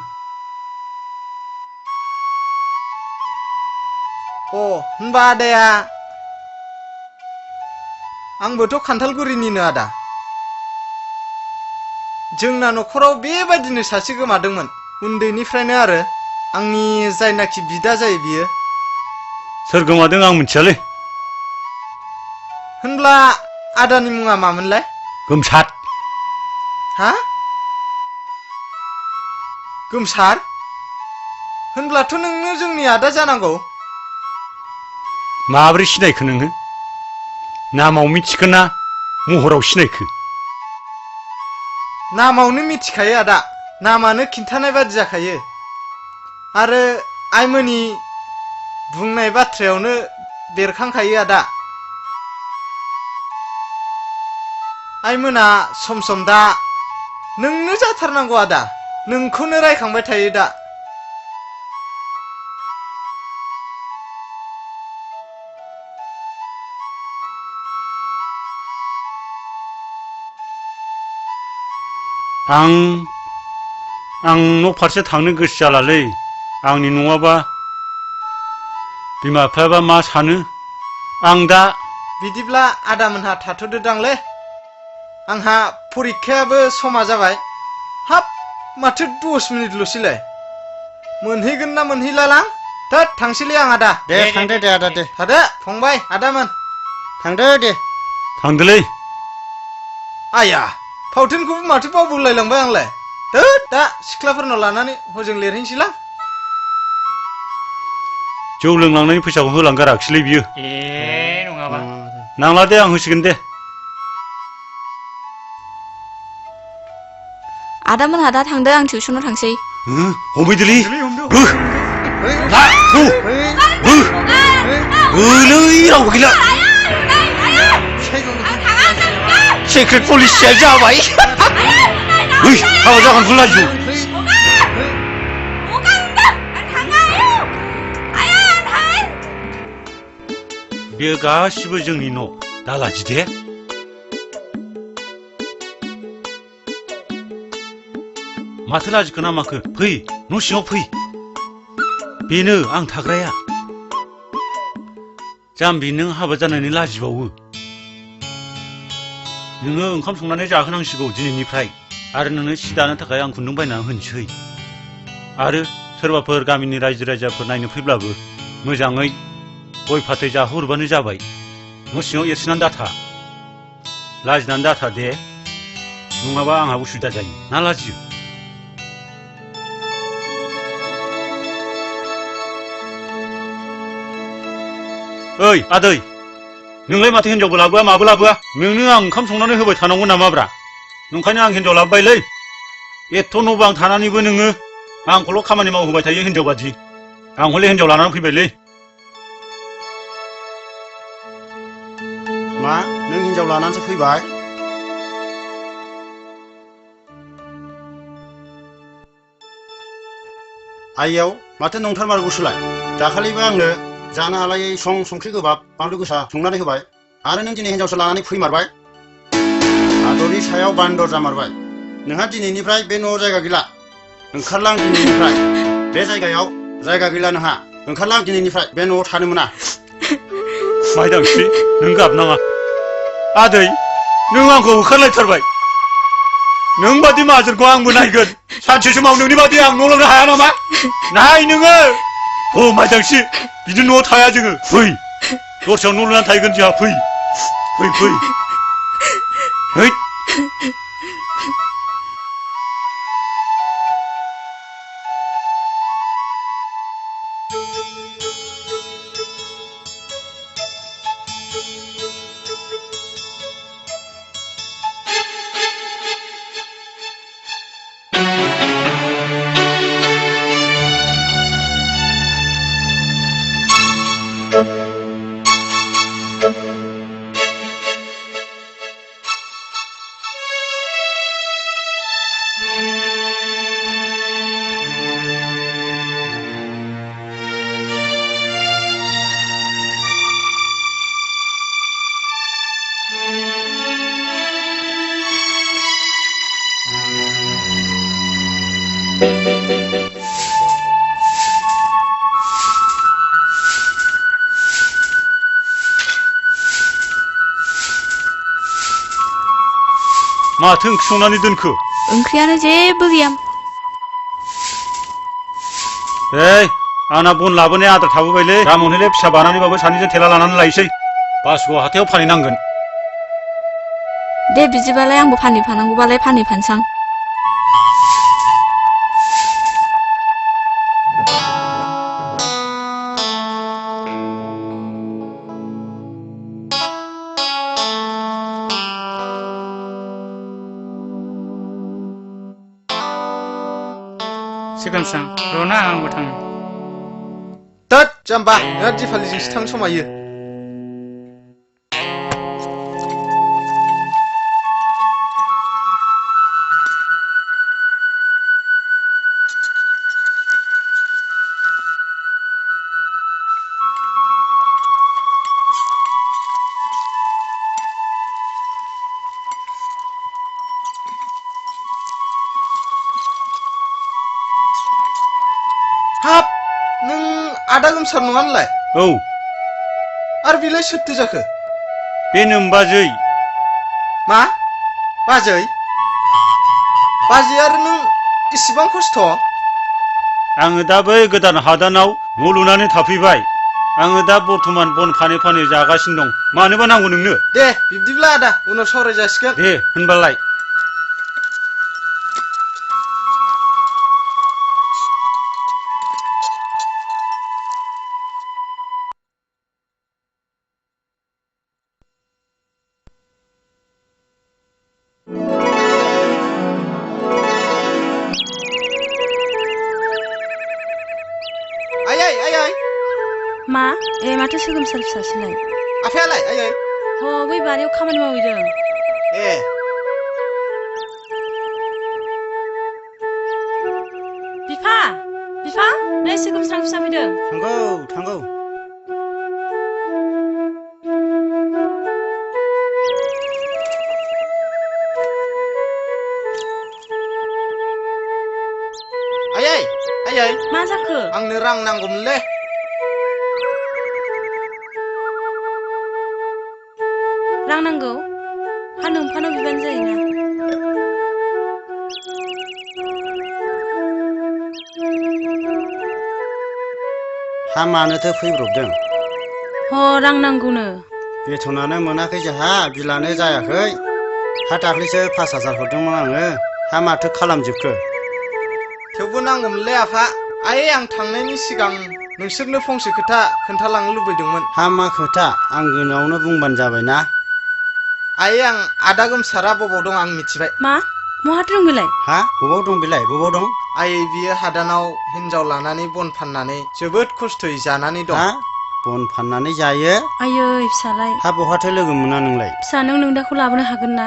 होनबा आदाया आंबोथ' खान्थालगुरिनिनो आदा। जोंना न'खराव बेबायदिनो सासे गोमादोंमोन उन्दैनिफ्रायनो आरो आंनि जायनाखि बिदा जायो बियो।
सोर गोमादों आं मिथियालै।
होनब्ला आदानि मुङा मामोनलाय?
गोमसार।
हा? गोमसार? होनब्लाथ' नोंनो जोंनि आदा जानांगौ।
माब्रै सिनायखो नोङो? नामाव मिथिखो ना महराव सिनायखो?
नामावनो मिथिखायो आदा, नामानो खिन्थानाय बादि जाखायो। आरो आइमोननि बुंनाय बाथ्रायावनो बेरखांखायो आदा। आइमोना सम सम दा नोंनो जाथारनांगौ आदा, नोंखौनो रायखांबाय थायो दा।
आं न' फारसे थांनो गोसो जालालै। आंनि न'आबा बिमा बिफायाबा मा सानो। आं दा
बिदिब्ला आदामोनहा थाथ'दोदांलै, आंहा परिखायाबो समा जाबाय। हाब, माथो 10 मिनिटल'सैलाय। मोनहैगोन ना मोनहैलालां? थोद, थांसैलै आं आदा।
दे थांदो दे आदा दे।
थादो फंबाय, आदामोन।
थांदो दे।
थांदोलै।
आया, फावथेनखौबो माथो बावबोलायलांबाय आंलाय। थोद, दा सिख्लाफोरनाव लानानै हजों लिरहैनोसैलां।
जौ लोंलांनायनि फैसाखौ होलांगाराखिसैलै बियो।
नङाबा।
नांला दे, आं होसिगोन दे।
आदामोनहा दा थांदो, आं टिउसनाव थांसै।
हमहैदोलै। रावबो गैला। सेक्रेट पलिसिया जाबाय। हाबा जागोनखौ लाजि। बेयो गासिबो जोंनि न', दालाजि दे। माथो लाजिखो ना माखो? फै, न' सिङाव फै। बेनो आं थाग्राया। जाम्बि, नों हाबा जानानै लाजिबावो। नोङो ओंखाम संनानै जाहोनांसिगौ दिनैनिफ्राय, आरो नोंनो सि दानो थाखाय आं खुन्दुं बायनानै होनोसै। आरो सोरबाफोर गामिनि रायजो राजाफोर नायनो फैब्लाबो मोजाङै गय फाथै जाहोहरबानो जाबाय। न' सिङाव एरसिनानै दाथा, लाजिनानै दाथा दे, नङाबा आंहा उसुबिदा जायो। ना लाजियो? ओइ आदै, नोंलाय माथो हिनजावबो लाबोआ माबो लाबोआ? नोंनो आं ओंखाम संनानै होबाय थानांगौ नामाब्रा? नंखायनो आं हिनजाव लाबोबायलै। एथ' न' बां थानानैबो नोङो आंखौल' खामानि मावहोबाय थायो हिनजाव बादि। आं हले हिनजाव लानानै फैबायलै।
मा, नों हिनजाव लानानैसो फैबाय? आइयाव माथो नंथारमारगौसोलाय? दाखालिबो आंनो जानो हालायै संख्रि गोबाब बानलु गोसा संनानै होबाय, आरो नों दिनै हिनजावसो लानानै फैमारबाय। आदरनि सायाव बान्दर जामारबाय। नोंहा दिनैनिफ्राय बे न'आव जायगा गैला। ओंखारलां दिनैनिफ्राय। बे जायगायाव जायगा गैला नोंहा। ओंखारलां दिनैनिफ्राय, बे न'आव थानो मोना।
माइदांस्रि, नों गाबनाङा। आदै, नों आंखौ होखारलायथारबाय। नों बादि माहाजोनखौ आंबो नायगोन। सानसे समाव नोंनि बादि आं न' लांनो हाया नामा? नाय नोङो। माइदांसि बिदि न'आव थाया जोङो फै दस्रायाव न' लुनानै थाहैगोन जोंहा फै फै फै है माथो ओंख्रि संनानै दोनखो
ओंख्रियानो जेबो गैया
आंना बन लाबोनाया आद्रा थाबोबायलै दा मोनहैले फिसा बानानैबाबो सानैजों थेला लानानै लायसै बासखौ हाथायाव फानहैनांगोन
दे बिदिबालाय आंबो फानहैफानांगौबालाय फानहैफानोसां
सिगांसां र'ना आंबो थाङो
तत जाम्बा नोंहा दिफालिजोंसो थांनो समायो हाब नों आदा गोमसार नङा होनलाय
औ
आरो बेलाय सोरथो जाखो
बे नोमबाजै
मा बाजै बाजै आरो नों इसिबां खस्थ'
आङो दा बै गोदान हादानाव न' लुनानै थाफैबाय आङो दा बर्थमान बन फानै फानै जागासिनो दं मानोबा नांगौ नोंनो
दे बिब्दिब्ला आदा उनाव सावराय जासिगोन
दे होनबालाय
मा माथो सोगोमसार फिसासोलाय
आफायालाय आयै
बै बारियाव खामानि मावहैदों
ए
बिफा बिफा नै सोगोमस्रां फिसा फैदों
थांगौ
आयै
मा जाखो
आंनो रां नांगौमोनलै
रां नांगौ हा नोंफानाव बिबानो जायोना
हा मानोथो फैब्रबदों
रां नांगौनो
बेथनानो मोनाखै जोंहा बिलानो जायाखै हा दाख्लैसो 5,000 हरदोंमोन आङो हा माथो खालामजोबखो
थेवबो नांगौमोनलै आफा आयै आं थांनायनि सिगां नोंसोरनो फंसे खोथा खोन्थालांनो लुबैदोंमोन
हा मा खोथा आं गोनावनो बुंबानो जाबायना
आयै आं आदा गोमसारा बबाव दं आं मिथिबाय
मा महाथो दं बेलाय
हा बबाव दं बेलाय बबाव दं
आयै बियो हादानाव हिनजाव लानानै बन फाननानै जोबोद खस्थ'यै जानानै दं
हा बन फाननानै जायो
आयै फिसालाय
हा बहाथो लोगो मोना नोंलाय
फिसा नों नोंदाखौ लाबोनो हागोन ना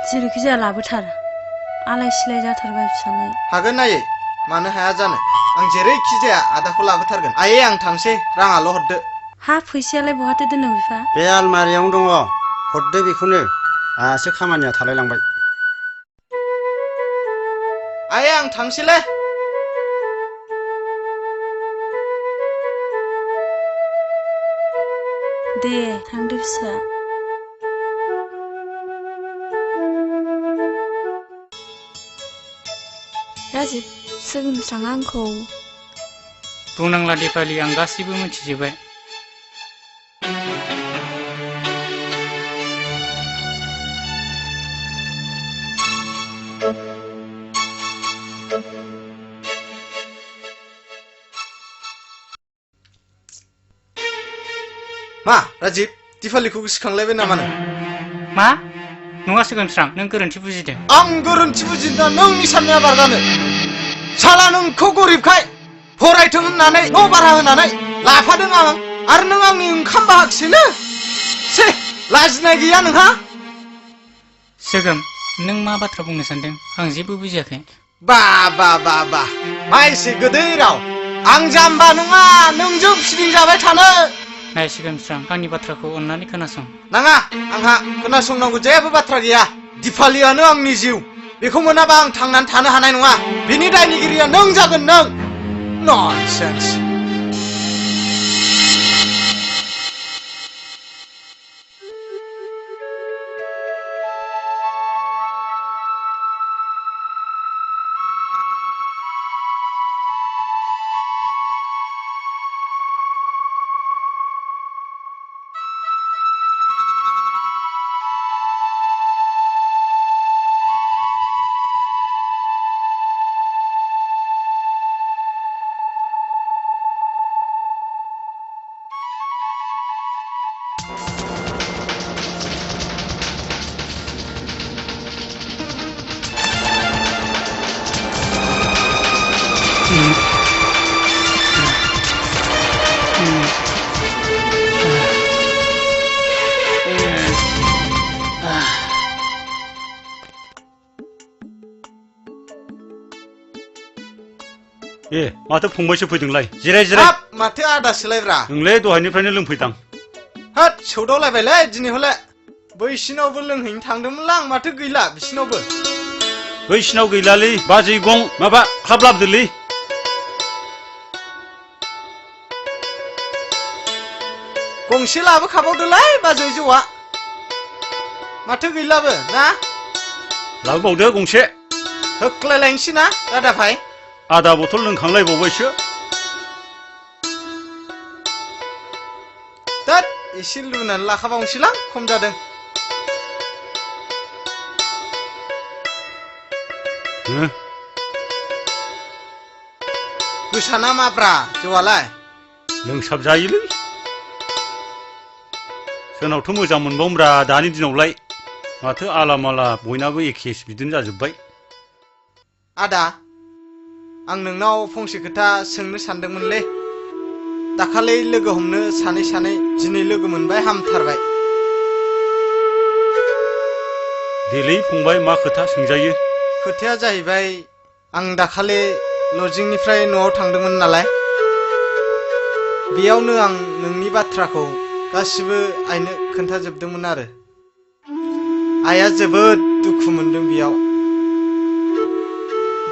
जेरैखि जाया लाबोथार आलाय सिलाय जाथारबाय फिसालाय
हागोन आयै मानो हाया जानो आं जेरैखि जाया आदाखौ लाबोथारगोन आयै आं थांसै राङाल' हरदो
हा फैसायालाय बहाथो दोनदों बिफा
बे आलमारियावनो दङ हरदो बेखौनो आंहासो खामानिया थालायलांबाय
आयै आं थांसैलै
दे थांदो फिसा
राजिब सोगोमस्राङा आंखौ
बुंनांला दिपालि आं गासिबो मिथिजोब्बाय
मा राजिब दिपालिखौ गोसोखांलायबाय नामा नों
मा नङा सोगोमस्रां नों गोरोन्थि बुजिदों
आं गोरोन्थि बुजिदों नोंनि साननाया बारगानो साला नोंखौ गरिबखाय फरायथों होननानै न' भारा होनानै लाफादों आं आरो नों आंनि ओंखाम बाहागसैनो से लाजिनाय गैया नोंहा
सोगोम नों मा बाथ्रा बुंनो सानदों आं जेबो बुजियाखै
बा बा बा बा मा एसे गोदै राव आं जाम्बा नङा नोंजों फिदिं जाबाय थानो
नाय सोगोमस्रां आंनि बाथ्राखौ अननानै खोनासं
नाङा आंहा खोनासंनांगौ जेबो बाथ्रा गैया दिपालियानो आंनि जिउ बेखौ मोनाबा आं थांनानै थानो हानाय नङा बिनि दायनिगिरिया नों जागोन नों ननसेन्स
ए माथो फंबायसो फैदोंलाय जिराय जिराय
हाब माथो आदा सोलायब्रा
नोंलाय दहायनिफ्रायनो लोंफैदां
होद सौदावलायबायलै दिनै हले बैसिनावबो लोंहैनो थांदोंमोनलां माथो गैला बिसिनावबो
बैसिनाव गैलालै बाजै गं माबा क्लाब लाबोदोलै
गंसे लाबोखाबावदोलाय बाजै जौआ माथो गैलाबो ना
लाबोबावदो गंसे
होख्लायलायनोसै ना दादा भाई
आधा बथल लोंखांलायबावबायसो
दोद एसे लुनानै लाखाबावनोसैलां खम जादों गोसाना माब्रा जौआलाय
लोंसाब जायोलै सोरनावथ' मोजां मोनबावब्रा दानि दिनावलाय माथो आला माला बयनाबो एखे बिदिनो जाजोब्बाय
आदा आं नोंनाव फंसे खोथा सोंनो सानदोंमोनलै दाखालि लोगो हमनो सानै दिनै लोगो मोनबाय हामथारबाय
देलै फंबाय मा खोथा सोंजायो
खोथाया जाहैबाय आं दाखालि लजिंनिफ्राय न'आव थांदोंमोन नालाय बेयावनो आं नोंनि बाथ्राखौ गासिबो आइनो खोन्थाजोबदोंमोन आरो आइया जोबोद दुखु मोनदों बेयाव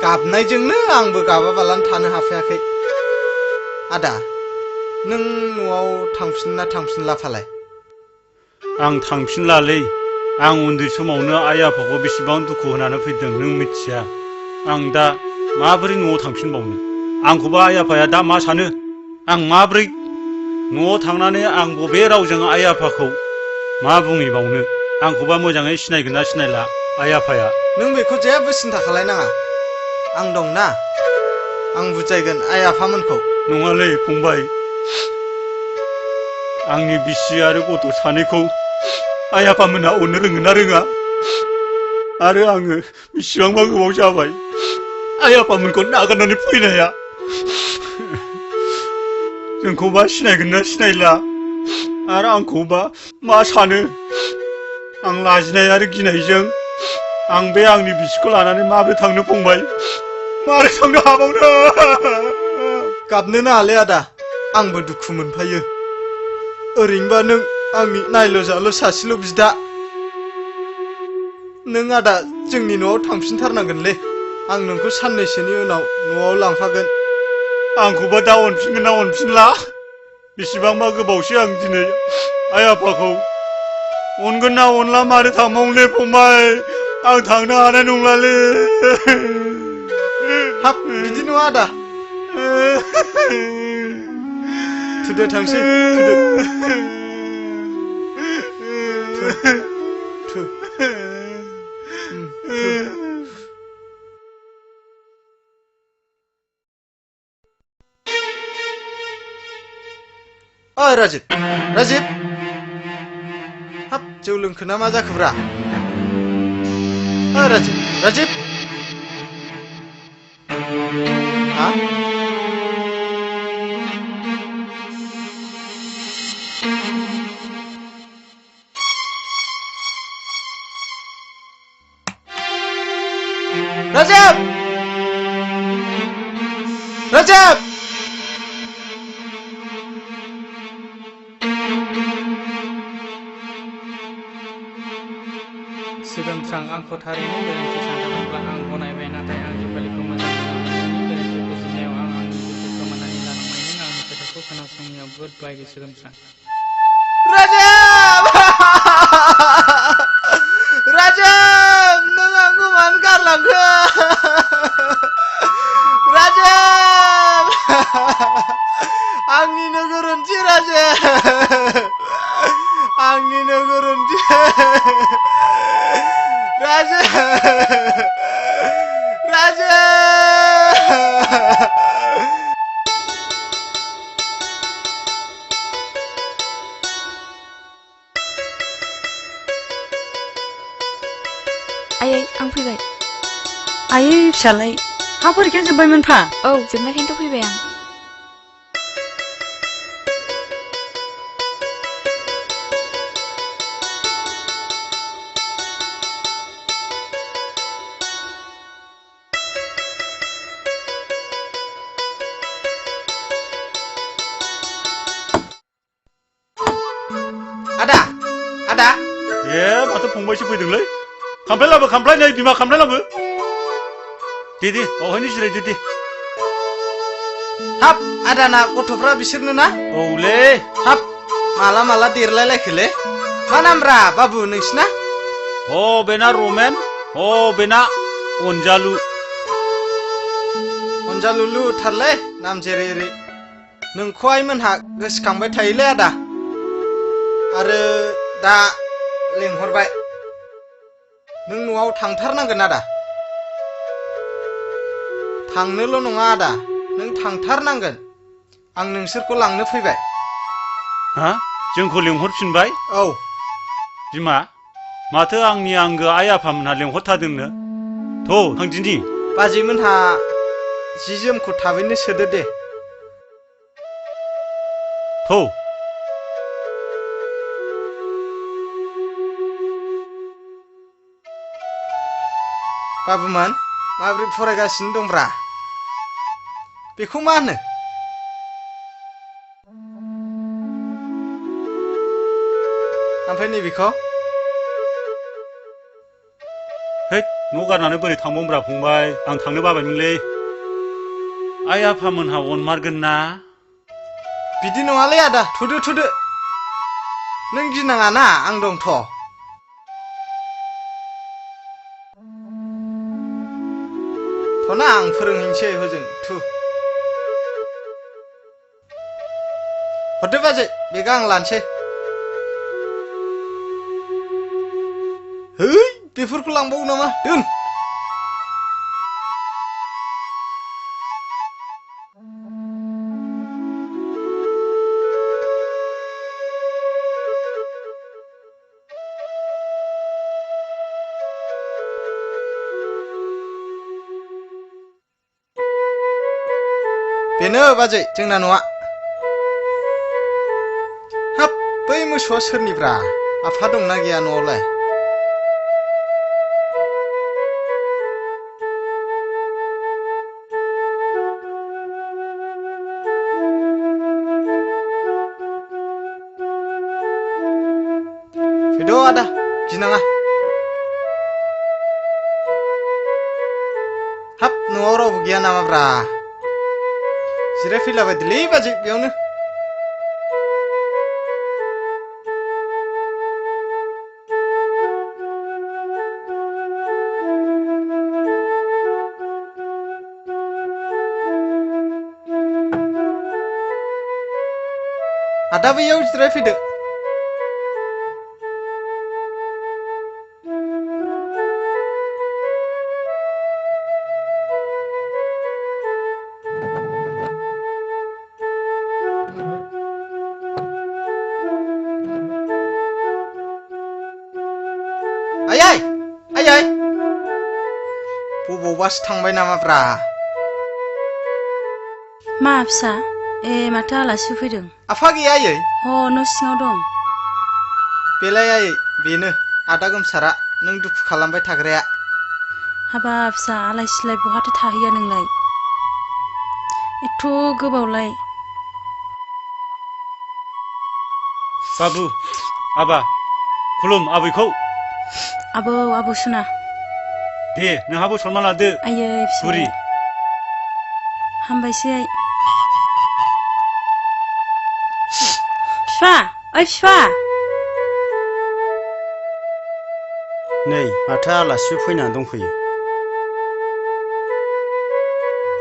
गाबनायजोंनो आंबो गाबाबालानो थानो हाफायाखै आदा नों न'आव थांफिनना थांफिनला फालाय
आं थांफिनलालै आं उन्दै समावनो आइ आफाखौ बेसेबां दुखु होनानै फैदों नों मिथिया आं दा माबोरै न'आव थांफिनबावनो आंखौबा आइ आफाया दा मा सानो आं माबोरै न'आव थांनानै आं बबे रावजों आइ आफाखौ मा बुंहैबावनो आंखौबा मोजाङै सिनायगोन ना सिनायला आइ आफाया
नों बेखौ जेबो सिन्था खालायनाङा आं दंना आं बुजायगोन आइ आफामोनखौ
नङालै फंबाय आंनि बिसि आरो गथ' सानैखौ आइ आफामोनहा अननो रोङो ना रोङा आरो आङो बेसेबांबा गोबाव जाबाय आइ आफामोनखौ नागारनानै फैनाया जोंखौबा सिनायगोन ना सिनायला आरो आंखौबा मा सानो आं लाजिनाय आरो गिनायजों आं बे आंनि बिसिखौ लानानै माबोरै थांनो फंबाय माबोरै थांनो हाबावनो
गाबनो नाङालै आदा आंबो दुखु मोनफायो ओरैनोबा नों आंनि नायल' जाल' सासेल' बिदा नों आदा जोंनि न'आव थांफिनथारनांगोनलै आं नोंखौ साननैसोनि उनाव न'आव लांफागोन
आंखौबा दा अनफिनगोन ना अनफिनला बेसेबांबा गोबावसै आं दिनै आइ आफाखौ अनगोन ना अनला मारै थांबावनोलै फंबाय आं थांनो हानाय नंलालै
हाब बिदि नङा आदा थुदो थांसै थुदो थु ओइ राजिब राजिब हाब जौ लोंखो ना मा जाखोब्रा ओइ राजिब राजिब हा राजिब राजिब
सोगोमस्रां आंखौ थारैनो गोरोन्थि सानदोंमोनब्ला आं गनायबाय नाथाय आं दिपालिखौ मोजां मोनामोन नोंनि गोरोन्थि बुजिनायाव आं आंनि गोसोखौ खोमानानै लानांबाय नों आंनि खोथाखौ खोनासङैयाव गुड बाय सोगोमस्रां
राजिब राजिब नों आंखौ मानो गारलांखो राजिब आंनिनो गोरोन्थि राजिब आंनिनो गोरोन्थि राजिब राजिब
आयै आं फैबाय
आयै फिसालाय हा फरिखाया जोब्बायमोनफा
औ जोबनायखायनोथ' फैबाय आं
आदा आदा
ए माथो फंबायसो फैदोंलै खामफ्लाय लाबो खामफ्लाय नै बिमा खामफ्लाय लाबो दे बावहायनो जिरायदो दे
हाब आदाना गथ'फ्रा बिसोरनो ना
औलै
हाब माला माला देरलायलायखोलै मा नामब्रा बाबु नोंसिना
बेना रमेन बेना अनजालु
अनजालुलु थारलै नाम जेरै एरै नोंखौ आइमोनहा गोसोखांबाय थायोलै आदा आरो दा लेंहरबाय नों न'आव थांथारनांगोन आदा थांनोल' नङा आदा नों थांथारनांगोन आं नोंसोरखौ लांनो फैबाय
हा जोंखौ लेंहरफिनबाय
औ
बिमा माथो आंनि आंगो आइ आफामोनहा लेंहरथारदोंनो थ' थांदिनि
बाजैमोनहा जि जोमखौ थाबैनो सोदो दे
थ'
बाबुमोन माबोरै फरायगासिनो दंब्रा बेखौ मा होनो ओमफ्राय नैबेखौ
हैद न' गारनानै बोरै थांबावब्रा फंबाय आं थांनो बाबायमोनलै आइ आफामोनहा अनमारगोन ना
बिदि नङालै आदा थुदो थुदो नों गिनाङा ना आं दंथ' थ'ना आं फोरोंहैनोसै हजों थु हरदो बाजै बेगा आं लानोसै है बेफोरखौ लांबावो नामा दोन बेनो बाजै जोंना न'आ हाब बै मोसौआ सोरनिब्रा आफा दंना गैया न'आवलाय फैद' आदा गिनाङा हाब न'आव रावबो गैया नामाब्रा जिरायफैलाबायदोलै बाजै बेयावनो आदा बैयाव जिरायफैदो। आयै आयै बबावबासो थांबाय नामाब्रा?
मा फिसा? ए माथो आलासि फैदों।
आफा गैया आयै?
न' सिङाव दं।
बेलाय आयै बेनो आदा गोमसारा नों दुखु खालामबाय थाग्राया।
हाबाब फिसा आलाय सिलाय बहाथो थाहैया नोंलाय? एथ' गोबावलाय।
बाबु आबा खुलुम आबैखौ।
आबौ सुना।
दे नोंहाबो सनमान लादो
आयै
बुरि।
हामबायसै आइ। फिफा ओइ फिफा।
नै माथो आलासि फैनानै दंफैयो।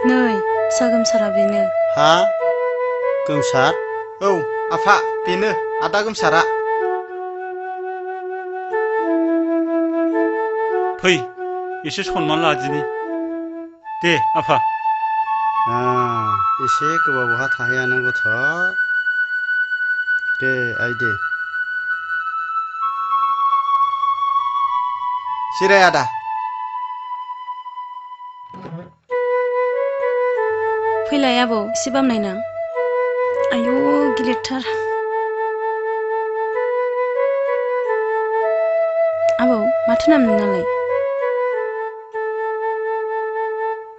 नै फिसा गोमसारा बेनो।
हा गोमसार?
औ आफा बेनो आदा गोमसारा।
फै एसे सनमान लादिनि। दे आफा।
एसे गोबाव बहा थाहैया नों गथ'। दे आइ दे।
जिराय आदा।
फैलाय आबौ एसे बामनायनां। आयौ गिलिरथार। आबौ माथो नाम नोंनालाय?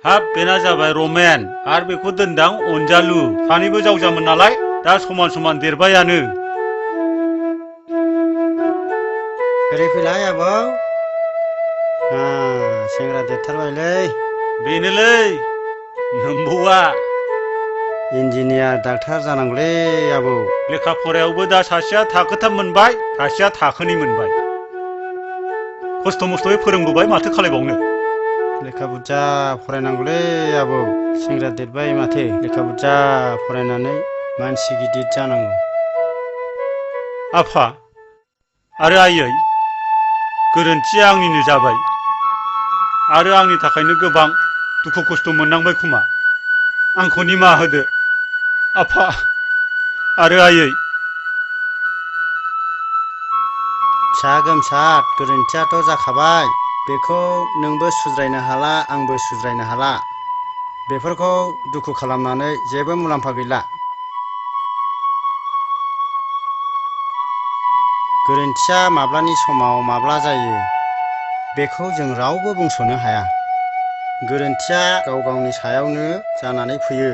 हाब बेना जाबाय रमेन आरो बेखौ दोनदां अनजालु। सानैबो जावजामोन नालाय दा समान समान देरबायानो।
ओरै फैलाय आबौ। सेंग्रा देरथारबायलै।
बेनोलै नोम्बौआ।
इन्जिनियार डाक्टार जानांगौलै आबौ।
लेखा फरायावबो दा सासेया थाखोथाम मोनबाय, सासेया थाखोनै मोनबाय। खस्थ' मस्थ'यै फोरोंबोबाय माथो खालायबावनो।
लेखा बुरजा फरायनांगौलै आबौ। सेंग्रा देरबाय माथो लेखा बुरजा फरायनानै मानसि गिदिर जानांगौ।
आफा आरो आयै गोरोन्थिया आंनिनो जाबाय आरो आंनि थाखायनो गोबां दुखु खस्थ' मोननांबाय खोमा। आंखौ निमाहा होदो आफा आरो आयै।
फिसा गोमसार गोरोन्थियाथ' जाखाबाय। बेखौ नोंबो सुद्रायनो हाला आंबो सुद्रायनो हाला। बेफोरखौ दुखु खालामनानै जेबो मुलाम्फा गैला। गोरोन्थिया माब्लानि समाव माब्ला जायो बेखौ जों रावबो बुंस'नो हाया। गोरोन्थिया गाव गावनि सायावनो जानानै फैयो।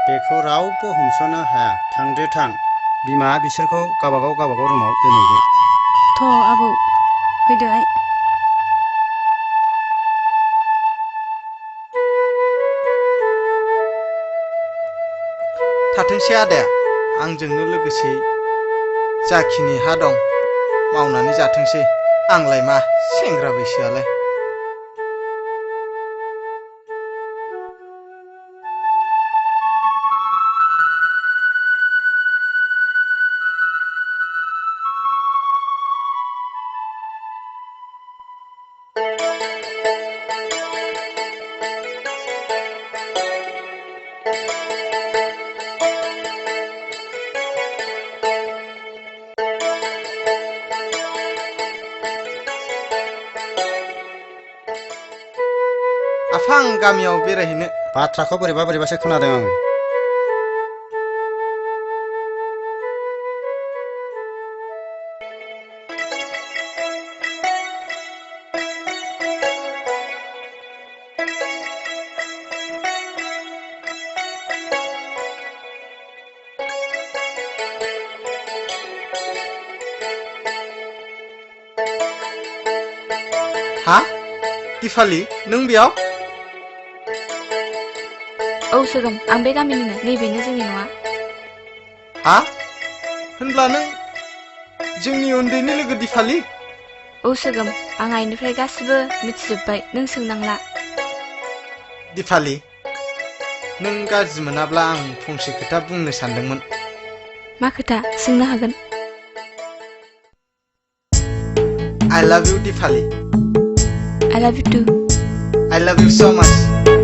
बेखौ रावबो हमस'नो हाया। थांदो थां बिमा बिसोरखौ गावबागाव रुमाव दोनहैदो।
थ' आबौ फैदो आइ।
थाथोंसै आदाया आंजोंनो लोगोसे जाखिनि हा दं मावनानै जाथोंसै। आंलाय मा सेंग्रा बैसोआलाय। आफा आं गामियाव बेरायहैनो।
बाथ्राखौ बोरैबासो खोनादों आङो।
हा दिफालि नों बेयाव?
औ सोगोम आं बे गामिनिनो। नैबेनो जोंनि न'आ।
हा होनब्ला नों जोंनि उन्दैनि लोगो दिफालि?
औ सोगोम आं आइनिफ्राय गासिबो मिथिजोब्बाय, नों सोंनांला।
दिफालि नों गाज्रि मोनाब्ला आं फंसे खोथा बुंनो सानदोंमोन।
मा खोथा सोंनो हागोन
I love you, Dipali.
I love you too
I love you so much.